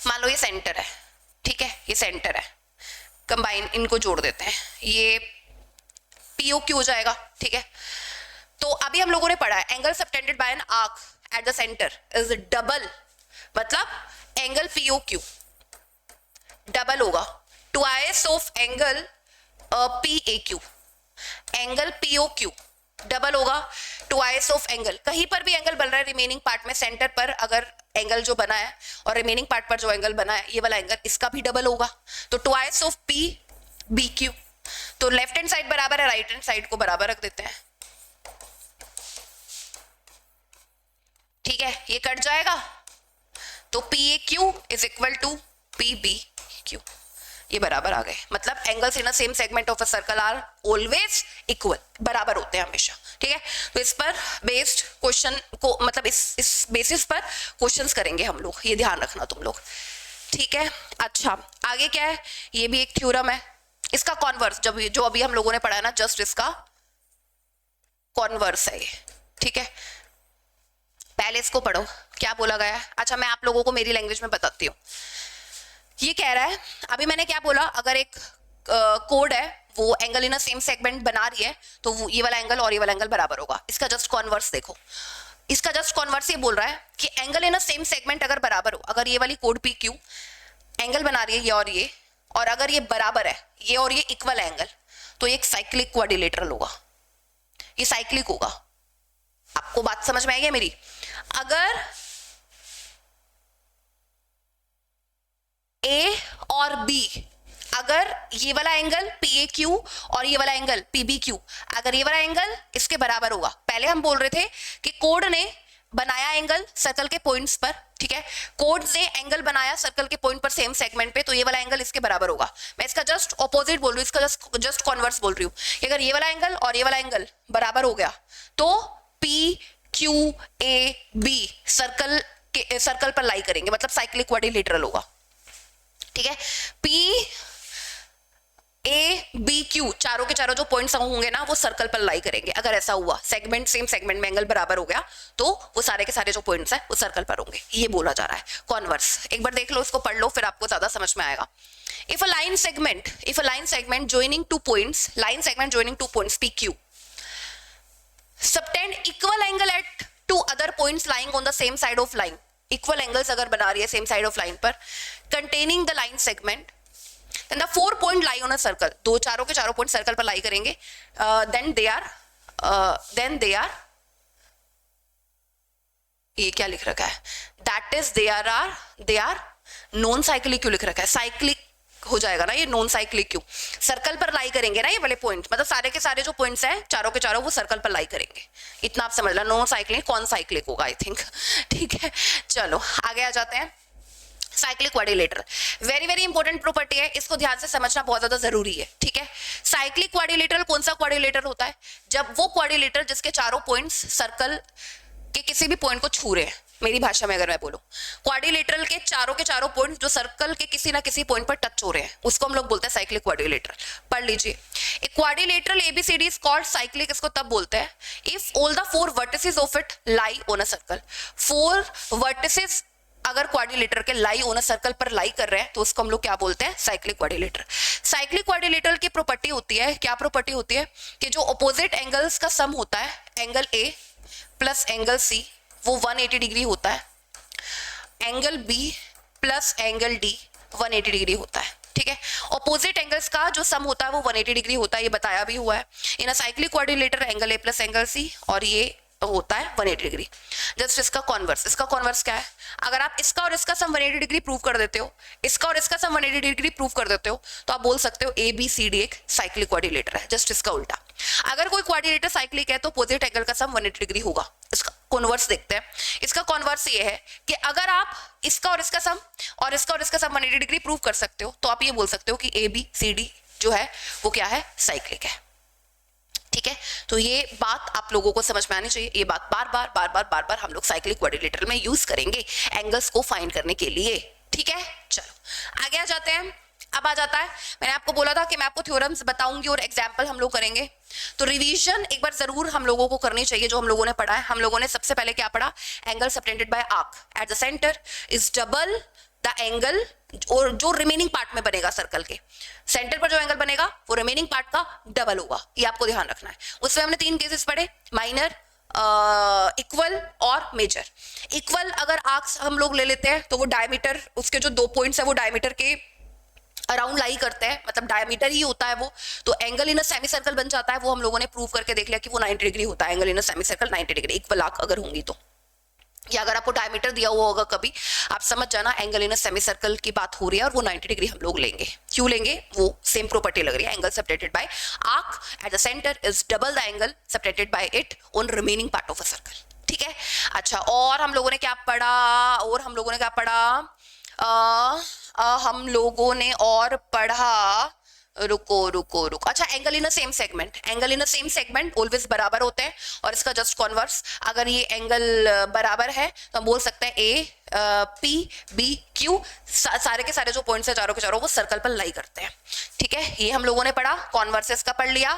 मान लो ये सेंटर है, ठीक है, ये सेंटर है, कंबाइन इनको जोड़ देते हैं, ये POQ हो जाएगा, ठीक है। तो अभी हम लोगों ने पढ़ा है angle subtended by an arc at the centre is double, मतलब एंगल POQ डबल होगा twice of angle PAQ, angle POQ double होगा ट्वाइस ऑफ एंगल, कहीं पर भी एंगल बन रहा है रिमेनिंग पार्ट में, सेंटर पर अगर एंगल जो बना है और रिमेनिंग पार्ट पर जो एंगल बना है ये वाला एंगल, इसका भी डबल होगा, तो ट्वाइस ऑफ PBQ। तो लेफ्ट हैंड साइड बराबर है, राइट हैंड साइड को बराबर रख देते हैं, ठीक है, ये कट जाएगा तो P A Q is equal to P B Q, ये बराबर आ गए। मतलब angles in a same segment of a circle are always equal, बराबर होते हैं हमेशा, ठीक है। तो इस पर बेस्ड क्वेश्चन को, मतलब इस बेसिस पर क्वेश्चंस करेंगे हम लोग, ये ध्यान रखना तुम लोग, ठीक है। अच्छा आगे क्या है, ये भी एक थ्योरम है, इसका कॉन्वर्स जो अभी हम लोगों ने पढ़ा है ना, जस्ट इसका कॉन्वर्स है ये, ठीक है। पहले इसको पढ़ो क्या बोला गया है। अच्छा मैं आप लोगों को मेरी लैंग्वेज में बताती हूँ। ये कह रहा है, अभी मैंने क्या बोला, अगर एक कोड है वो angle in a same segment बना रही है तो वो ये वाला एंगल और ये वाला एंगल बराबर होगा। इसका जस्ट कॉन्वर्स देखो, इसका जस्ट कॉन्वर्स ये बोल रहा है कि angle in a same segment अगर बराबर हो, अगर ये वाली कोड पी क्यू एंगल बना रही है ये और अगर ये बराबर है, ये और ये इक्वल एंगल, तो ये एक साइक्लिक क्वाड्रिलेटरल होगा, ये साइक्लिक होगा। आपको बात समझ में आई है मेरी? अगर ए और बी, अगर ये वाला एंगल पी ए क्यू और ये वाला एंगल पी बी क्यू, अगर ये वाला एंगल इसके बराबर होगा, पहले हम बोल रहे थे कि कोड ने बनाया एंगल सर्कल के पॉइंट्स पर, ठीक है, कोड ने एंगल बनाया सर्कल के पॉइंट पर सेम सेगमेंट पे, तो ये वाला एंगल इसके बराबर होगा। मैं इसका जस्ट ऑपोजिट बोल रही हूँ, इसका जस्ट कॉन्वर्स बोल रही हूँ कि अगर ये वाला एंगल और ये वाला एंगल बराबर हो गया तो P Q A B circle पर लाई करेंगे, मतलब साइक्लिक क्वाड्रिलेटरल होगा, ठीक है। पी ए बी क्यू चारों के चारों जो पॉइंट्स होंगे ना वो सर्कल पर लाई करेंगे। अगर ऐसा हुआ, सेगमेंट सेम सेगमेंट में एंगल बराबर हो गया तो वो सारे के सारे जो पॉइंट्स हैं वो सर्कल पर होंगे, ये बोला जा रहा है कॉन्वर्स। एक बार देख लो, इसको पढ़ लो, फिर आपको ज्यादा समझ में आएगा। If a line segment joining two points, line segment joining two points p q subtend equal angle at two other points lying on the same side of line, equal angles अगर बना रही है सेम साइड ऑफ लाइन पर, containing the line segment, then the 4 point lie on a circle, दो चारों के चारों पॉइंट सर्कल पर लाई करेंगे, देन दे आर ये क्या लिख रखा है, that is they are non cyclic क्यों लिख रखा है, साइक्लिक हो जाएगा ना ये, नॉन साइक्लिक क्यों, सर्कल पर लाई करेंगे ना ये वाले पॉइंट, मतलब सारे के सारे जो पॉइंट्स हैं चारों के चारों वो सर्कल पर लाई करेंगे, इतना आप समझ लो। नॉन साइक्लिक कौन साइक्लिक होगा आई थिंक, ठीक है। चलो आगे आ जाते हैं। Cyclic quadrilateral very very important property है, इसको ध्यान से समझना बहुत ज्यादा जरूरी है, ठीक है। साइक्लिक क्वाड्रिलेटरल कौन सा क्वाड्रिलेटरल होता है, जब वो क्वाड्रिलेटरल जिसके चारों पॉइंट्स सर्कल के किसी भी पॉइंट को छू रहे हैं, मेरी भाषा में अगर मैं बोलूं, क्वाड्रिलेटरल के चारों पॉइंट जो सर्कल के किसी ना किसी पॉइंट पर टच हो रहे हैं उसको हम लोग बोलते हैं साइक्लिक क्वाड्रिलेटरल। पढ़ लीजिए, एक quadrilateral ABCD is called cyclic, इसको तब बोलते हैं if all the 4 vertices of it lie on a circle. 4 vertices अगर क्वाड्रिलेटरल के लाई ऑन अ सर्कल पर लाई कर रहे हैं तो उसको हम लोग क्या बोलते हैं, साइक्लिक क्वाड्रिलेटरल। साइक्लिक क्वाड्रिलेटरल की प्रॉपर्टी होती है, क्या प्रॉपर्टी होती है कि जो अपोजिट एंगल्स का सम होता है, angle A plus angle C वो 180 डिग्री होता है, angle B plus angle D 180 degree होता है, ठीक है। ऑपोजिट एंगल्स का जो सम होता है वो 180 डिग्री होता है, ये बताया भी हुआ है। In a cyclic quadrilateral angle A plus angle C और ये होता है 180 डिग्री। जस्ट इसका कॉन्वर्स क्या है, अगर आप इसका और इसका सम 180 डिग्री प्रूव कर देते हो, इसका और इसका सम 180 डिग्री प्रूव कर देते हो, तो आप बोल सकते हो ए बी सी डी एक साइक्लिक क्वाड्रिलेटर है। जस्ट इसका उल्टा, अगर कोई क्वाड्रिलेटर साइक्लिक है तो अपोजिट एंगल का सम 180 डिग्री होगा। इसका कॉन्वर्स देखते हैं। इसका कॉन्वर्स ये है कि अगर आप इसका और इसका सम 180 डिग्री प्रूव कर सकते हो तो आप ये बोल सकते हो कि ए बी सी डी जो है वो क्या है, साइक्लिक है, ठीक है। तो ये बात आप लोगों को समझ में आनी चाहिए, ये बात बार बार हम लोग साइक्लिक क्वाड्रिलेटरल में यूज करेंगे एंगल्स को फाइंड करने के लिए, ठीक है। चलो आगे आ जाते हैं। अब आ जाता है, मैंने आपको बोला था कि मैं आपको थ्योरम्स बताऊंगी और एग्जाम्पल हम लोग करेंगे, तो रिवीजन एक बार जरूर हम लोगों को करनी चाहिए जो हम लोगों ने पढ़ा है। हम लोगों ने सबसे पहले क्या पढ़ा, angle subtended bye arc at the centre is double the angle, और जो रिमेनिंग पार्ट में बनेगा सर्कल के सेंटर पर जो एंगल बनेगा वो रिमेनिंग पार्ट का डबल होगा, ये आपको ध्यान रखना है। उसमें हमने 3 केसेस पढ़े, माइनर, इक्वल और मेजर। इक्वल अगर आर्क्स हम लोग ले लेते हैं तो वो डायमीटर, उसके जो 2 पॉइंट्स है वो डायमीटर के अराउंड लाई करते हैं, मतलब डायमीटर ही होता है वो, तो angle in a semi circle बन जाता है। वो हम लोगों ने प्रूव करके देख लिया कि वो 90 डिग्री होता है, angle in a semi circle 90 degree, equal arc अगर होंगी तो, या अगर आपको डायमीटर दिया हुआ होगा कभी, आप समझ जाना angle in a semi circle की बात हो रही है और वो 90 डिग्री हम लोग लेंगे। क्यों लेंगे? वो सेम प्रॉपर्टी लग रही है, angle separated by arc at the centre is double the angle separated by it on remaining part of a circle. ठीक है, अच्छा और हम लोगों ने क्या पढ़ा? हम लोगों ने और पढ़ा, रुको रुको रुको, अच्छा angle in a same segment. Angle in a same segment always बराबर होते हैं और इसका जस्ट कॉन्वर्स, अगर ये एंगल बराबर है तो हम बोल सकते हैं ए पी बी क्यू, सारे के सारे जो पॉइंट्स है चारों के चारों वो सर्कल पर लाई करते हैं। ठीक है, ये हम लोगों ने पढ़ा, कॉन्वर्सेस का पढ़ लिया।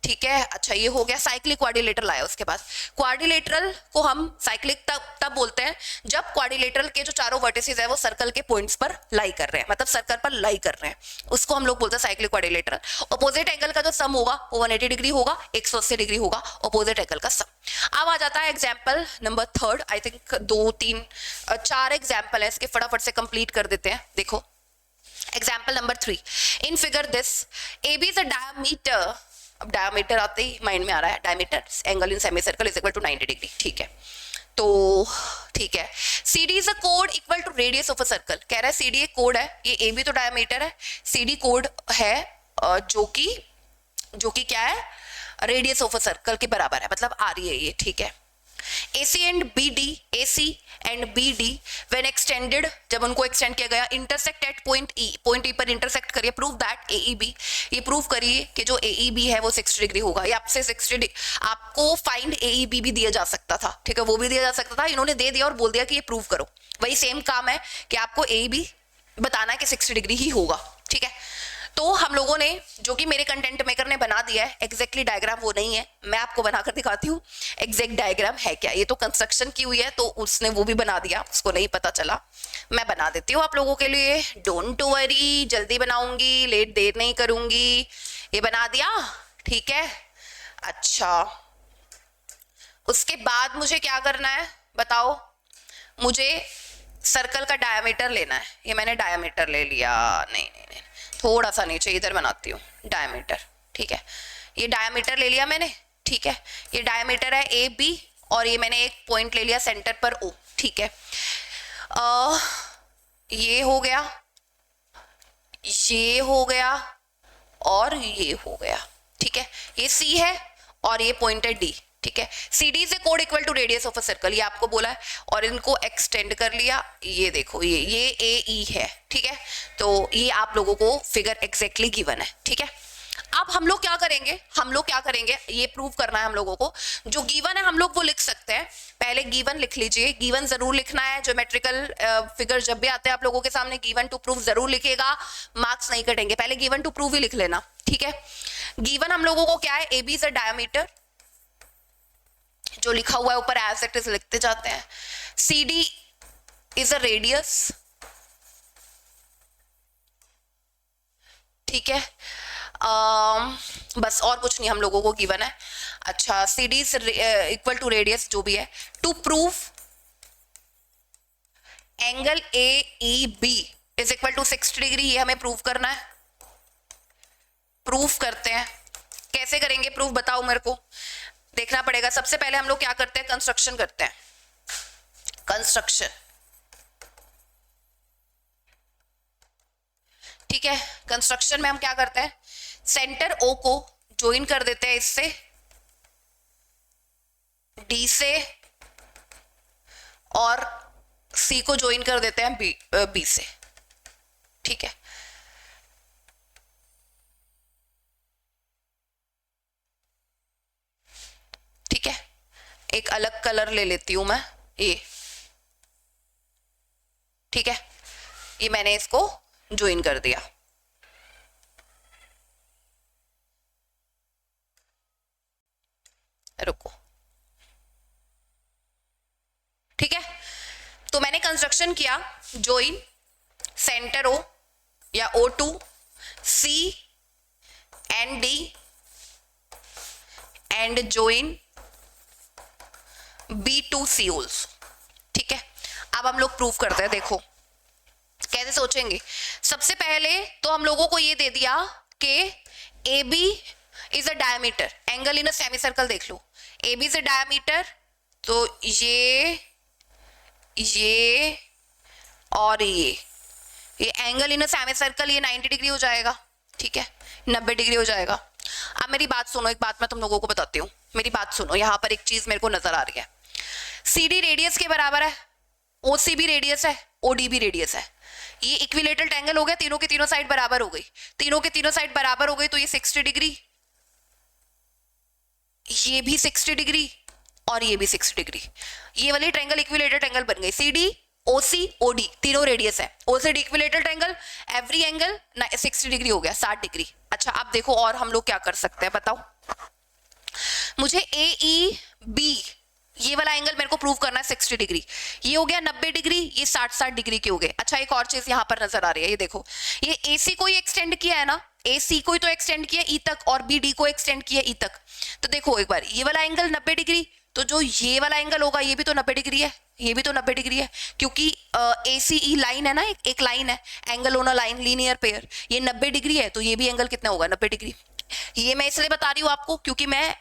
ठीक है, अच्छा ये हो गया। साइक्लिक क्वाड्रिलेटरल आया उसके बाद। क्वाड्रिलेटरल को हम साइक्लिक तब बोलते हैं जब क्वाड्रिलेटरल के जो चारों वर्टिसेस है वो सर्कल के पॉइंट्स पर लाई कर रहे हैं, मतलब सर्कल पर लाई कर रहे हैं, उसको हम लोग बोलते हैं साइक्लिक क्वाड्रिलेटरल। ऑपोजिट एंगल का जो सम होगा वो 180 डिग्री होगा, 180 डिग्री होगा ऑपोजिट एंगल का सम। अब आ जाता है example number 3, I think 2 3 4 example है इसके, फटाफट से कंप्लीट कर देते हैं। देखो example number 3, in figure this A B is a diameter. अब डायमीटर आते ही माइंड में आ रहा है, diameter angle in semi circle is equal to 90 degree. ठीक है, तो ठीक है, सी डी इज अ कोड equal to radius of a circle. कह रहा है सी डी एक कोड है, ये ए बी तो डायमीटर है, सी डी कोड है जो कि क्या है, रेडियस ऑफ अ सर्कल के बराबर है, मतलब आ रही है ये। ठीक है, AC and B D when extended, जब उनको एक्सटेंड किया गया, इंटरसेक्ट एट पॉइंट E पर इंटरसेक्ट करिए, प्रूव दैट AEB, ये प्रूव करिए कि जो AEB है वो 60 डिग्री होगा। या आपसे 60 डिग्री, आपको फाइंड AEB भी दिया जा सकता था, ठीक है, वो भी दिया जा सकता था, इन्होंने दे दिया और बोल दिया कि ये प्रूव करो। वही सेम काम है कि आपको AEB बताना है कि 60 डिग्री ही होगा। ठीक है, तो हम लोगों ने, जो कि मेरे कंटेंट मेकर ने बना दिया है, एग्जैक्टली डायग्राम वो नहीं है, मैं आपको बनाकर दिखाती हूँ एग्जैक्ट डायग्राम है क्या। ये तो कंस्ट्रक्शन की हुई है तो उसने वो भी बना दिया, उसको नहीं पता चला, मैं बना देती हूँ आप लोगों के लिए। डोंट वरी, जल्दी बनाऊंगी, लेट देर नहीं करूंगी। ये बना दिया, ठीक है। अच्छा, उसके बाद मुझे क्या करना है बताओ? मुझे सर्कल का डायमीटर लेना है। ये मैंने डायमीटर ले लिया, नहीं नहीं नहीं, थोड़ा सा नीचे इधर बनाती हूँ डायमीटर। ठीक है, ये डायमीटर ले लिया मैंने। ठीक है, ये डायमीटर है ए बी और ये मैंने एक पॉइंट ले लिया सेंटर पर ओ। ठीक है, ये हो गया, ये हो गया और ये हो गया। ठीक है, ये सी है और ये पॉइंट है डी। ठीक है, सी डी से कोड equal to radius of a circle, ये आपको बोला है और इनको एक्सटेंड कर लिया। ये देखो, ये ए ई है। ठीक है, तो ये आप लोगों को फिगर एग्जैक्टली गिवन है। ठीक है, अब हम लोग क्या करेंगे, ये प्रूव करना है हम लोगों को। जो गिवन है हम लोग वो लिख सकते हैं। पहले गिवन लिख लीजिए, गिवन जरूर लिखना है। ज्योमेट्रिकल फिगर जब भी आते हैं आप लोगों के सामने, गिवन टू प्रूव जरूर लिखेगा, मार्क्स नहीं कटेंगे। पहले गिवन टू प्रूव ही लिख लेना। ठीक है, गिवन हम लोगों को क्या है, A B is a diameter, जो लिखा हुआ है ऊपर एज इट इज लिखते जाते हैं। C D is a radius. ठीक है, बस और कुछ नहीं हम लोगों को गिवन है। अच्छा, C D equal to radius जो भी है, to prove angle A E B is equal to 60 degree, ये हमें प्रूव करना है। प्रूफ करते हैं, कैसे करेंगे प्रूफ बताओ मेरे को, देखना पड़ेगा। सबसे पहले हम लोग क्या करते हैं, कंस्ट्रक्शन करते हैं। कंस्ट्रक्शन, ठीक है, कंस्ट्रक्शन में हम क्या करते हैं, सेंटर ओ को ज्वाइन कर देते हैं इससे, डी से, और सी को ज्वाइन कर देते हैं बी से। ठीक है, ठीक है, एक अलग कलर ले लेती हूं मैं, ये ठीक है, ये मैंने इसको ज्वाइन कर दिया। रुको, ठीक है, तो मैंने कंस्ट्रक्शन किया, ज्वाइन सेंटर ओ या O2 C and D and join B2C also. ठीक है, अब हम लोग प्रूफ करते हैं। देखो कैसे सोचेंगे, सबसे पहले तो हम लोगों को ये दे दिया कि AB is a diameter, angle in a semi circle. देख लो, AB इज अ डायमीटर, तो ये ये और ये angle in a semicircle ये 90 डिग्री हो जाएगा, ठीक है, 90 डिग्री हो जाएगा। अब मेरी बात सुनो, एक बात मैं तुम लोगों को बताती हूँ, मेरी बात सुनो, यहाँ पर एक चीज मेरे को नजर आ रही है, CD रेडियस के बराबर है, OC भी रेडियस है, OD भी रेडियस है, ये इक्विलेटरल ट्रायंगल हो गया, तीनों की तीनों साइड बराबर हो गई, तीनों की तीनों साइड बराबर हो गई, तो ये 60 डिग्री, ये भी 60 डिग्री और ये भी 60 डिग्री, ये वाली ट्रायंगल इक्विलेटरल ट्रायंगल बन गई। CD OC OD तीनों रेडियस है, OCD equilateral triangle, every angle 60 degree हो गया, 60 डिग्री। अच्छा अब देखो और हम लोग क्या कर सकते हैं बताओ, मुझे AEB ये वाला एंगल मेरे को प्रूव करना है 60 डिग्री, ये हो गया 90 डिग्री, ये 60 डिग्री के हो गए। अच्छा एक और चीज यहाँ पर नजर आ रही है, ये देखो, ये AC को ही एक्सटेंड किया है ना, AC को ही तो एक्सटेंड किया E तक और BD को एक्सटेंड किया E तक, तो देखो एक बार ये वाला एंगल 90 डिग्री, तो जो ये वाला एंगल होगा ये भी तो 90 डिग्री है, ये भी तो 90 डिग्री है, क्योंकि ACE लाइन है ना, एक लाइन है, angle on a line linear pair, ये 90 डिग्री है, तो ये भी एंगल कितना होगा 90 डिग्री। ये मैं इसलिए बता रही हूँ आपको क्योंकि मैं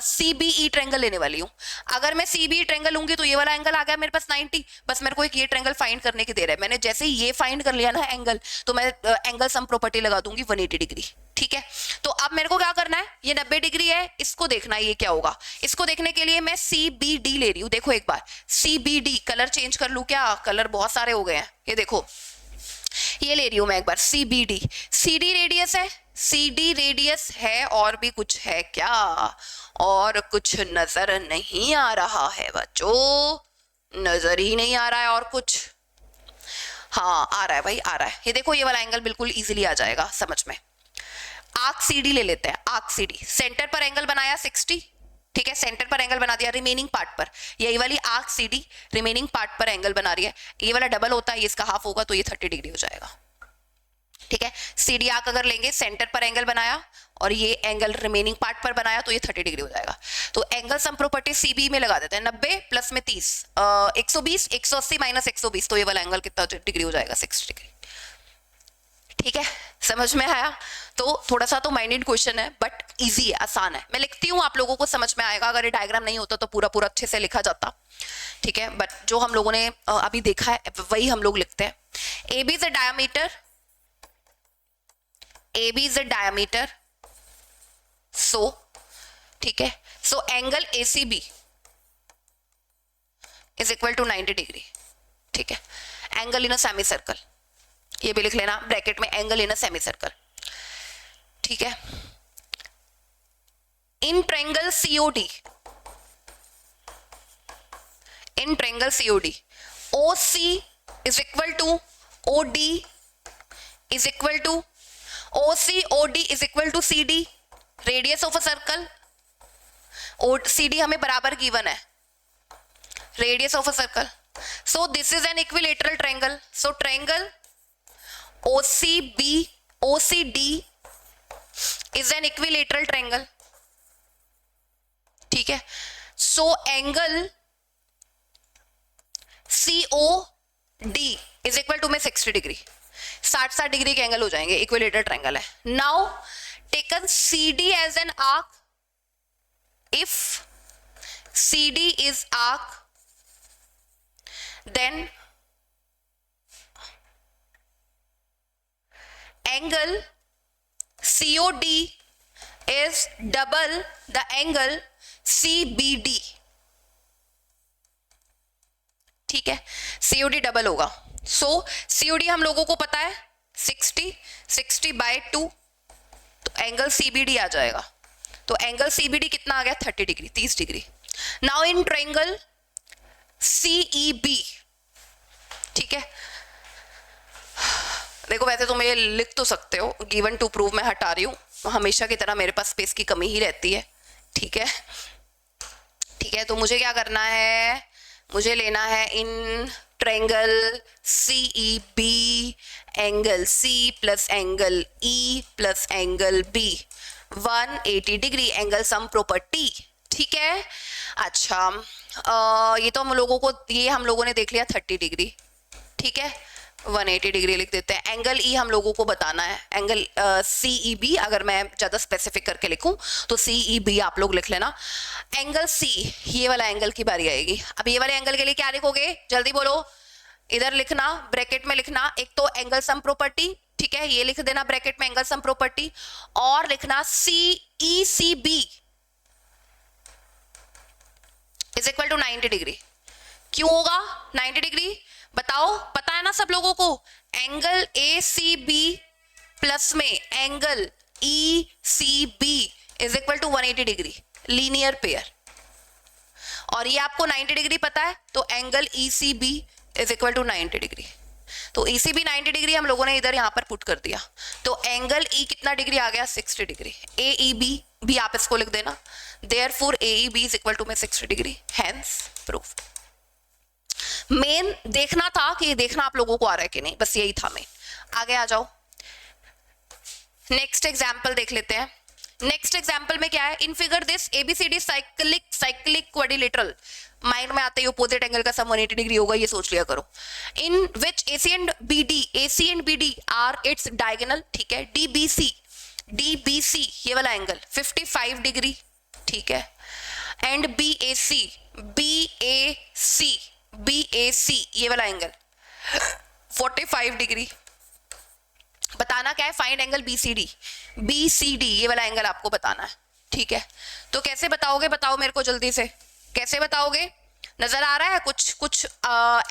CBE ट्रायंगल लेने वाली हूँ। अगर मैं CBE ट्रायंगल लूंगी तो ये वाला एंगल आ गया मेरे पास 90, बस मेरे को एक ये ट्रायंगल फाइंड करने की देर है, मैंने जैसे ही ये फाइंड कर लिया ना एंगल, तो मैं एंगल सम प्रॉपर्टी लगा दूंगी 180 डिग्री, ठीक है। तो अब मेरे को क्या करना है, ये 90 डिग्री है, इसको देखना है ये क्या होगा, इसको देखने के लिए मैं CBD ले रही हूँ। देखो एक बार CBD, कलर चेंज कर लूं क्या, कलर बहुत सारे हो गए हैं, ये देखो ये ले रही हूं मैं एक बार CBD, CD रेडियस है, CD रेडियस है, और भी कुछ है क्या, और कुछ नजर नहीं आ रहा है बच्चों, नजर ही नहीं आ रहा है और कुछ, हाँ आ रहा है भाई आ रहा है, ये देखो ये वाला एंगल बिल्कुल इजीली आ जाएगा समझ में। आर्क CD ले लेते हैं, आर्क CD, सेंटर पर एंगल बनाया 60, ठीक है, सेंटर पर एंगल बना दिया, रिमेनिंग पार्ट पर यही वाली आर्क CD रिमेनिंग पार्ट पर एंगल बना रही है, ये वाला डबल होता है, ये इसका हाफ होगा, तो ये 30 डिग्री हो जाएगा, ठीक है। CD आर्क अगर लेंगे, सेंटर पर एंगल बनाया और ये एंगल रिमेनिंग पार्ट पर बनाया, तो ये 30 डिग्री हो जाएगा। तो एंगल सम प्रॉपर्टी CB में लगा देते हैं, 90 प्लस में 30, 120, 180 माइनस 120, तो ये वाला एंगल कितना डिग्री हो जाएगा 60 डिग्री, ठीक है, समझ में आया। तो थोड़ा सा तो माइंडेड क्वेश्चन है बट इजी है, आसान है, मैं लिखती हूँ आप लोगों को समझ में आएगा, अगर ये डायग्राम नहीं होता तो पूरा पूरा अच्छे से लिखा जाता, ठीक है, बट जो हम लोगों ने अभी देखा है वही हम लोग लिखते हैं। AB is a diameter, AB is a diameter, so ठीक है, so angle ACB is equal to 90 degree, ठीक है, angle in a semicircle, ये भी लिख लेना ब्रैकेट में, angle in a semi circle, ठीक है। In triangle COD, in triangle COD OC is equal to OD is equal to OC OD is equal to CD radius of a circle, CD हमें बराबर गिवन है, radius of a circle, so this is an equilateral triangle, so triangle OCD is an equilateral triangle, ठीक है। So angle COD is equal to में 60 डिग्री, 60 डिग्री के एंगल हो जाएंगे, इक्विलेटरल ट्रायंगल है। Now taken CD as an arc, if CD is arc, then angle COD is double the angle CBD, ठीक है, COD डबल होगा, सो COD हम लोगों को पता है 60 बाय 2, तो एंगल CBD आ जाएगा, तो एंगल CBD कितना आ गया 30 degree, 30 degree. Now in triangle CEB, ठीक है, देखो वैसे तुम ये लिख तो सकते हो, गिवन टू प्रूव मैं हटा रही हूँ, हमेशा की तरह मेरे पास स्पेस की कमी ही रहती है, ठीक है, ठीक है। तो मुझे क्या करना है, मुझे लेना है in triangle CEB angle C plus angle E plus angle B 180 degree, angle sum property, ठीक है। अच्छा ये तो हम लोगों ने देख लिया 30 डिग्री, ठीक है, 180 डिग्री लिख देते हैं। एंगल ई हम लोगों को बताना है, एंगल CEB, अगर मैं ज़्यादा स्पेसिफिक करके लिखूं तो CEB आप लोग लिख लेना। एंगल C, ये वाला एंगल की बारी आएगी। अब ये वाले एंगल के लिए क्या लिखोगे, जल्दी बोलो, इधर लिखना, ब्रैकेट में लिखना, एक तो एंगल सम प्रॉपर्टी, ठीक है, ये लिख देना ब्रैकेट में एंगल सम प्रॉपर्टी, और लिखना CECB is equal to 90 degree. क्यों होगा 90 डिग्री, बताओ, पता है ना सब लोगों को, एंगल ACB प्लस में angle ECB is equal to 180 degree, linear pair, और ये आपको 90 डिग्री पता है, तो angle ECB is equal to 90 degree. तो ECB 90 डिग्री हम लोगों ने इधर यहां पर पुट कर दिया, तो एंगल E कितना डिग्री आ गया, 60 डिग्री। AEB भी आप इसको लिख देना, therefore AEB is equal to में 60 डिग्री, हेंस प्रूव्ड। मेन देखना था कि ये देखना आप लोगों को आ रहा है कि नहीं, बस यही था मेन। आगे आ जाओ, नेक्स्ट एग्जाम्पल देख लेते हैं। नेक्स्ट एग्जाम्पल में क्या है, इन figure this ABCD cyclic quadrilateral, mind में आते ही अपोजिट एंगल का सम 180 डिग्री होगा, ये सोच लिया करो। In which AC and BD are its diagonal, ठीक है, DBC ये वाला एंगल 55 डिग्री, ठीक है, एंड BAC ये वाला एंगल 45 डिग्री। बताना क्या है, फाइंड एंगल BCD ये वाला एंगल आपको बताना है, ठीक है। तो कैसे बताओगे, बताओ मेरे को जल्दी से, कैसे बताओगे, नजर आ रहा है कुछ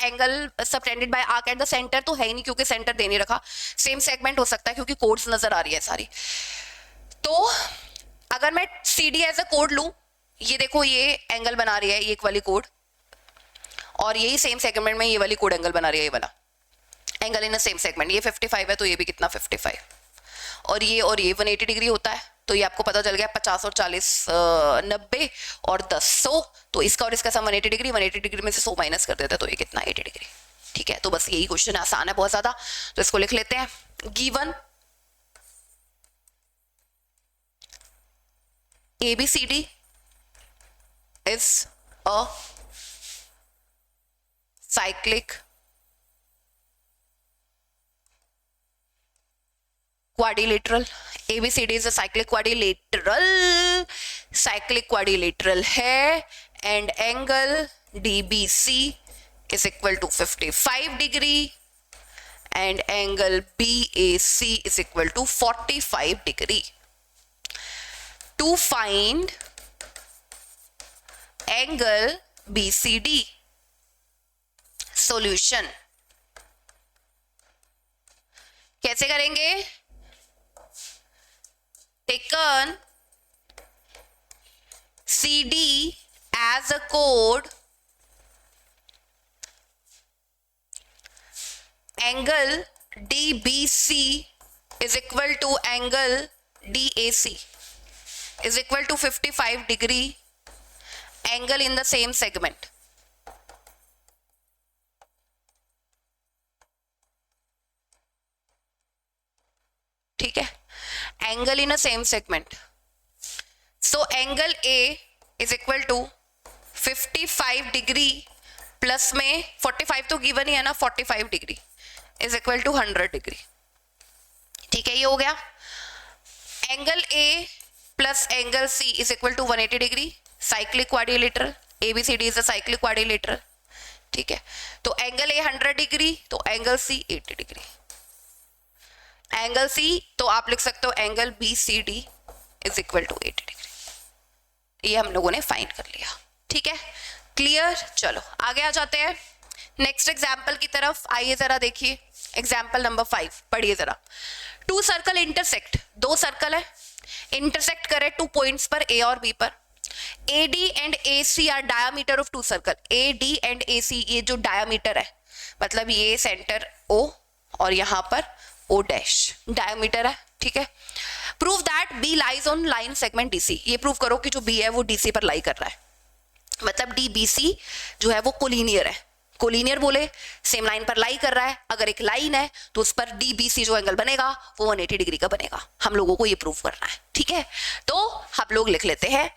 angle subtended bye arc at the centre, तो है ही नहीं क्योंकि सेंटर दे नहीं रखा, सेम सेगमेंट हो सकता है क्योंकि कोड्स नजर आ रही है सारी। तो अगर मैं CD एज अ कोड लूं, ये देखो ये एंगल बना रही है, ये एक वाली कोड, और यही सेम सेगमेंट में ये वाली कोड एंगल बना रही है, ये वाला एंगल इन सेम सेगमेंट, ये 55 है तो ये भी कितना 55, और ये 180 डिग्री होता है, तो ये आपको पता चल गया 50 और 40 90 और 10 100, तो इसका और इसका सम 180 डिग्री, 180 डिग्री में से 100 माइनस कर देते हैं तो ये कितना 80 डिग्री, ठीक है। तो बस यही क्वेश्चन आसान है बहुत ज्यादा, तो इसको लिख लेते हैं। Given ABCD is a cyclic quadrilateral, ABCD is a cyclic quadrilateral है, and angle DBC is equal to 55 degree and angle BAC is equal to 45 degree. To find angle BCD, solution कैसे करेंगे, taken CD as a chord, angle DBC is equal to angle DAC is equal to 55 degree, angle in the same segment. ठीक है, angle in a same segment, so angle A is equal to 55 degree plus में 45 तो गिवन ही है ना, 45 degree is equal to 100 degree, ठीक है, ये हो गया। Angle A plus angle C is equal to 180 degree, cyclic quadrilateral, ABCD is a cyclic quadrilateral, ठीक है। तो एंगल A 100 डिग्री, तो angle C 80 degree, angle C तो आप लिख सकते हो angle BCD is equal to 80 degree, ये हम लोगों ने फाइंड कर लिया, ठीक है, क्लियर। चलो आगे आ जाते हैं नेक्स्ट एग्जाम्पल की तरफ, आइए जरा देखिए एग्जाम्पल नंबर 5, पढ़िए जरा। टू सर्कल इंटरसेक्ट, दो सर्कल है, इंटरसेक्ट करे 2 पॉइंट्स पर A और B पर, AD and AC are diameter of 2 circle, AD and AC ये जो डायामीटर है, मतलब ये सेंटर O और यहां पर O डैश डायमीटर है, ठीक है। Prove that B lies on line segment DC, ये प्रूव करो कि जो B है वो DC पर लाई कर रहा है, मतलब DBC जो है वो कोलिनियर है, कोलिनियर बोले सेम लाइन पर लाई कर रहा है, अगर एक लाइन है तो उस पर DBC जो एंगल बनेगा वो 180 डिग्री का बनेगा, हम लोगों को ये प्रूव करना है, ठीक है। तो हम लोग लिख लेते हैं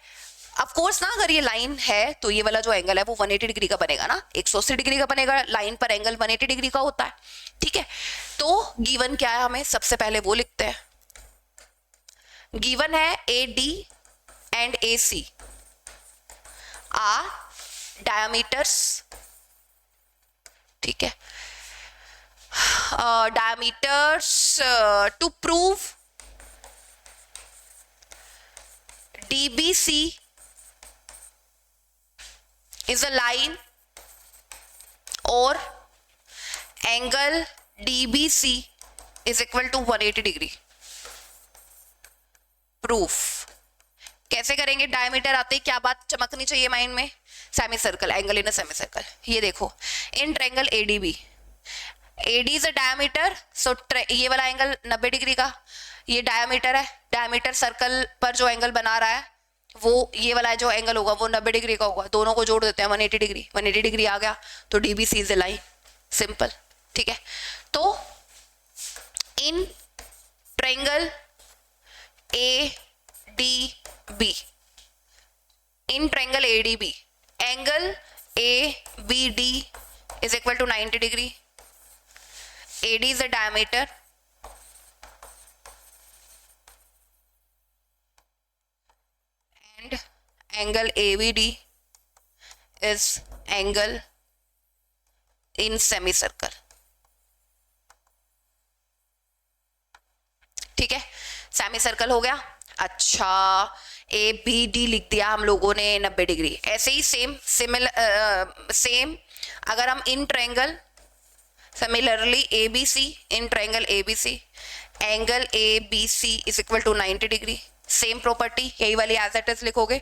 ऑफ कोर्स ना, अगर ये लाइन है तो ये वाला जो एंगल है वो 180 डिग्री का बनेगा ना, 180 डिग्री का बनेगा, लाइन पर एंगल 180 डिग्री का होता है, ठीक है। तो गिवन क्या है, हमें सबसे पहले वो लिखते हैं। गिवन है AD and AC are diameters, ठीक है। Diameters to prove DBC is a line or angle DBC is equal to 180 degree. Proof कैसे करेंगे, डायमीटर आते ही क्या बात चमकनी चाहिए माइंड में, semicircle, angle in a semicircle. ये देखो in triangle ADB, AD is a diameter, so ये वाला एंगल 90 डिग्री का, ये डायमीटर है, डायमीटर सर्कल पर जो एंगल बना रहा है वो ये वाला जो एंगल होगा वो 90 डिग्री का होगा, दोनों को जोड़ देते हैं 180 डिग्री, 180 डिग्री आ गया तो DBC is a line, simple, ठीक है। तो in triangle ADB, in triangle ADB angle ABD is equal to 90 degree, AD is a diameter and angle ABD is angle in semicircle, ठीक है। सेमी सर्कल हो गया। अच्छा, ABD लिख दिया हम लोगों ने 90 डिग्री। ऐसे ही सेम अगर हम in triangle similarly ABC, in triangle ABC angle ABC is equal to 90 degree, same property, यही वाली एज इट इज लिखोगे।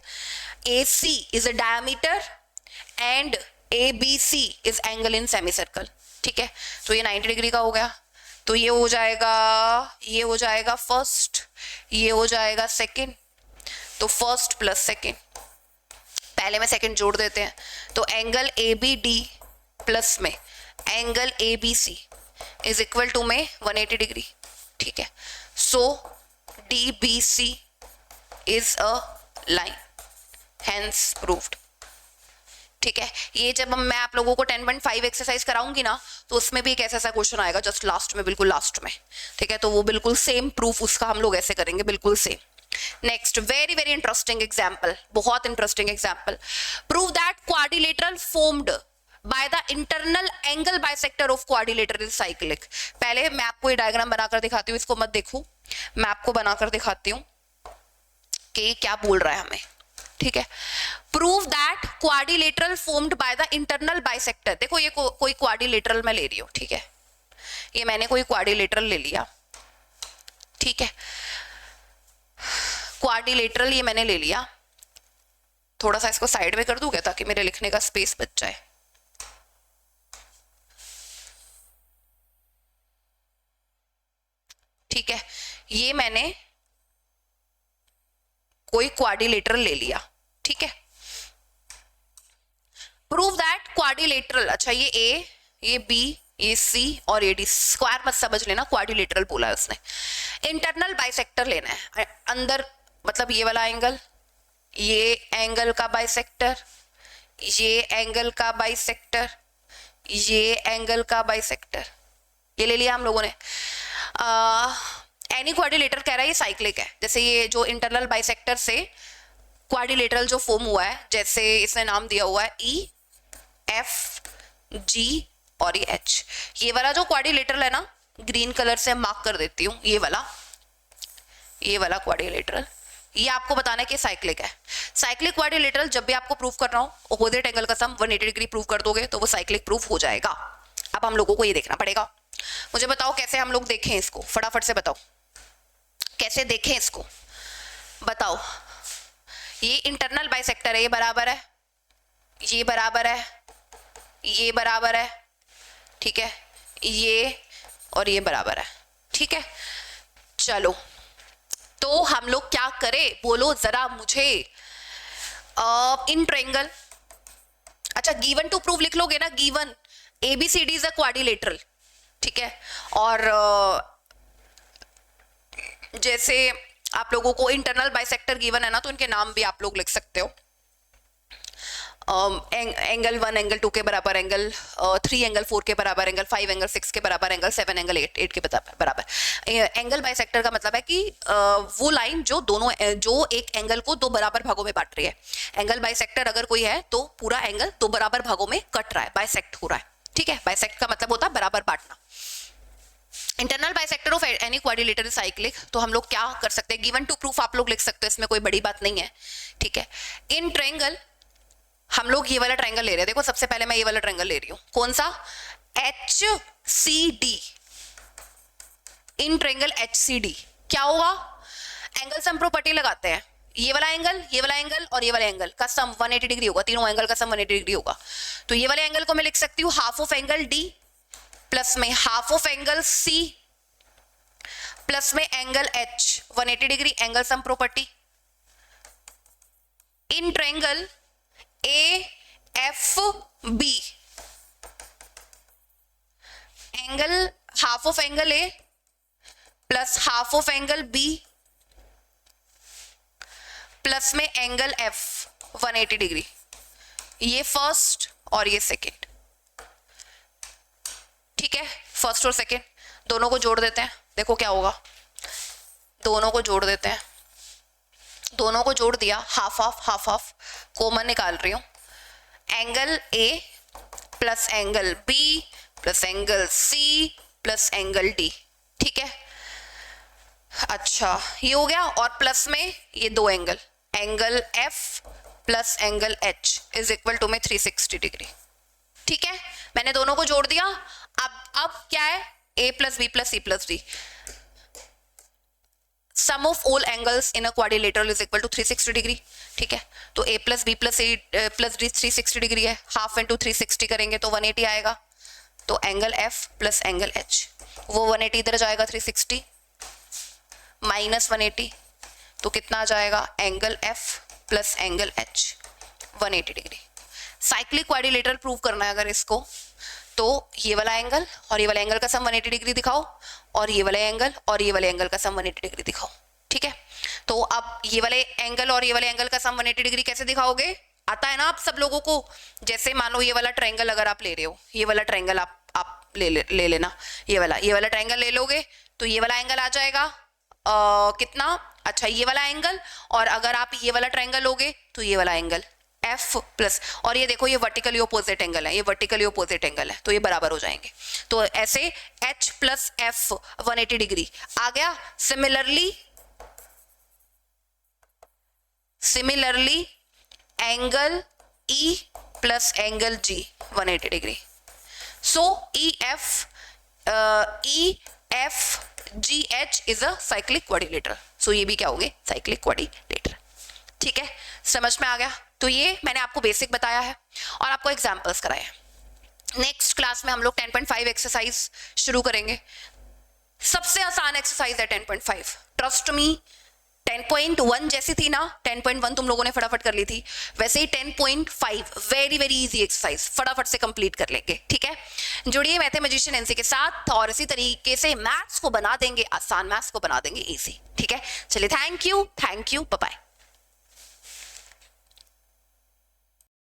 AC is a diameter and ABC is angle in semi circle, ठीक है। तो ये 90 डिग्री का हो गया, तो ये हो जाएगा फर्स्ट, ये हो जाएगा सेकंड, तो फर्स्ट प्लस सेकंड, पहले में सेकंड जोड़ देते हैं, तो एंगल ABD प्लस में angle ABC is equal to में 180 डिग्री, ठीक है। सो DBC is a line, hence proved, ठीक है। ये जब मैं आप लोगों को 10.5 एक्सरसाइज कराऊंगी ना तो उसमें भी एक ऐसा क्वेश्चन आएगा, जस्ट लास्ट में, बिल्कुल लास्ट में, ठीक है। तो वो बिल्कुल सेम प्रूफ उसका हम लोग ऐसे करेंगे, बिल्कुल same. Next, very very interesting example, बहुत interesting example. Prove that quadrilateral formed by the internal angle bisector of quadrilateral is cyclic. पहले मैं आपको ये डायग्राम बनाकर दिखाती हूँ, इसको मत देखो, मैं आपको बनाकर दिखाती हूँ कि क्या बोल रहा है हमें, ठीक है। Prove that quadrilateral formed by the internal bisector. देखो ये कोई क्वाड्रिलेटरल मैं ले रही हूँ, ठीक है, ये मैंने कोई क्वाड्रिलेटरल ले लिया, ठीक है, क्वाड्रिलेटरल ये मैंने ले लिया। थोड़ा सा इसको साइड में कर दूं क्या, ताकि मेरे लिखने का स्पेस बच जाए। ठीक है, ये मैंने कोई क्वाड्रिलेटरल ले लिया, ठीक है। प्रूव दैट क्वाड्रिलेटरल, अच्छा ये A, ये B, ये C और ये D, स्क्वायर मत समझ लेना, क्वाड्रिलेटरल बोला है उसने। इंटरनल बाइसेक्टर लेना है, अंदर मतलब ये वाला एंगल, ये एंगल का बाइसेक्टर, ये एंगल का बाइसेक्टर, ये एंगल का बाइसेक्टर, ये ले लिया हम लोगों ने। एनी क्वाड्रिलेटरल कह रहा है ये साइक्लिक है, जैसे ये जो इंटरनल बाइसेक्टर से क्वाड्रिलेटरल जो फॉर्म हुआ है, जैसे इसने नाम दिया हुआ है E, F, G और ये H। ये वाला जो क्वाड्रिलेटरल है ना, ग्रीन कलर से मार्क कर देती हूँ, ये वाला क्वाड्रिलेटरल, ये आपको बताना है कि साइक्लिक है। साइक्लिक क्वाड्रिलेटरल जब भी आपको प्रूफ करना हो, अपोजिट एंगल का सम 180 डिग्री प्रूफ कर दोगे तो वो साइक्लिक प्रूफ हो जाएगा। अब हम लोगों को ये देखना पड़ेगा। मुझे बताओ कैसे हम लोग देखें इसको, फटाफट से बताओ कैसे देखें इसको, बताओ। ये इंटरनल बाइसेक्टर है, ये बराबर है, ये बराबर है, ये बराबर है, ठीक है, ये और ये बराबर है, ठीक है। चलो तो हम लोग क्या करें, बोलो जरा मुझे। इन ट्रायंगल, अच्छा गिवन टू प्रूव लिख लोगे ना, given ABCD is a quadrilateral, ठीक है। और जैसे आप लोगों को इंटरनल बाइसेक्टर गिवन है ना, तो इनके नाम भी आप लोग लिख सकते हो, एंगल 1 एंगल 2 के बराबर, एंगल 3 एंगल 4 के बराबर, एंगल 5 एंगल 6 के बराबर, एंगल 7 एंगल 8 के बराबर। एंगल बाइसेक्टर का मतलब है कि वो लाइन जो एक एंगल को दो बराबर भागों में बांट रही है। एंगल बाइसेक्टर अगर कोई है तो पूरा एंगल दो बराबर भागों में कट रहा है, बाइसेक्ट हो रहा है। ठीक है, बाइसेक्ट का मतलब होता है बराबर बांटना। Internal bisector of any quadrilateral cyclic, तो हम लोग क्या कर सकते हैं, गिवन टू प्रूफ आप लोग लिख सकते हो, इसमें कोई बड़ी बात नहीं है। ठीक है, इन ट्रायंगल हम लोग ये वाला ट्रायंगल ले रहे हैं। देखो सबसे पहले मैं ये वाला ट्रायंगल ले रही हूं, कौन सा, HCD। इन ट्रायंगल HCD क्या होगा, एंगल सम प्रॉपर्टी लगाते हैं। ये वाला एंगल और ये वाला एंगल का सम 180 डिग्री होगा, तीनों एंगल का सम 180 डिग्री होगा। तो ये वाले एंगल को मैं लिख सकती हूँ half of angle D plus में half of angle C plus में angle H, 180 degree angle sum property. In triangle AFB, angle half of angle A plus half of angle B plus में एंगल F, 180 डिग्री। ये फर्स्ट और ये सेकेंड। ठीक है, फर्स्ट और सेकेंड दोनों को जोड़ देते हैं, देखो क्या होगा। दोनों को जोड़ देते हैं, दोनों को जोड़ दिया, हाफ हाफ कॉमन निकाल रही हूं। Angle A plus angle B plus angle C plus angle D। ठीक है, अच्छा ये हो गया, और प्लस में ये दो angle, angle F plus angle H is equal to में 360 डिग्री। ठीक है, मैंने दोनों को जोड़ दिया। अब क्या है, A plus B plus C plus D, sum of all angles in a quadrilateral is equal to 360 degree. ठीक है, तो A plus B plus C plus D 360 degree है, हाफ इंटू 360 करेंगे तो 180 आएगा। तो angle F plus angle H, वो 180 इधर जाएगा, 360 माइनस 180, तो कितना आ जाएगा, angle F plus angle H 180 degree. Cyclic quadrilateral prove करना है अगर इसको, तो ये वाला एंगल और ये वाला एंगल का सम 180 डिग्री दिखाओ, और ये वाले एंगल और ये वाले एंगल का सम 180 डिग्री दिखाओ। ठीक है, तो अब ये वाले एंगल और ये वाले एंगल का सम 180 डिग्री कैसे दिखाओगे, आता है ना आप सब लोगों को। जैसे मान लो ये वाला ट्रायंगल अगर आप ले रहे हो, ये वाला ट्रायंगल आप ले लेना, ये वाला ट्रायंगल ले लोगे तो ये वाला एंगल आ जाएगा कितना, अच्छा ये वाला एंगल, और अगर आप ये वाला ट्रायंगल लोगे तो ये वाला एंगल F प्लस, और ये देखो ये वर्टिकली ऑपोजिट एंगल है, ये वर्टिकली ऑपोजिट एंगल है, तो ये बराबर हो जाएंगे। तो ऐसे H प्लस F 180 डिग्री आ गया। Similarly angle E plus angle G 180 degree. So EFGH is a cyclic quadrilateral. So ये भी क्या होंगे, साइक्लिक क्वाड्रिलेटरल। ठीक है, समझ में आ गया। तो ये मैंने आपको बेसिक बताया है और आपको एग्जांपल्स कराए हैं। नेक्स्ट क्लास में हम लोग 10.5 एक्सरसाइज शुरू करेंगे। सबसे आसान एक्सरसाइज है 10.5, ट्रस्ट मी। 10.1 जैसी थी ना, 10.1 तुम लोगों ने फटाफट कर ली थी, वैसे ही 10.5 वेरी वेरी इजी एक्सरसाइज फटाफट से कंप्लीट कर लेंगे। ठीक है, जुड़िए मैथमेटिशियन एनसी के साथ और इसी तरीके से मैथ्स को बना देंगे आसान, मैथ्स को बना देंगे इजी। ठीक है, चलिए थैंक यू, बाय बाय।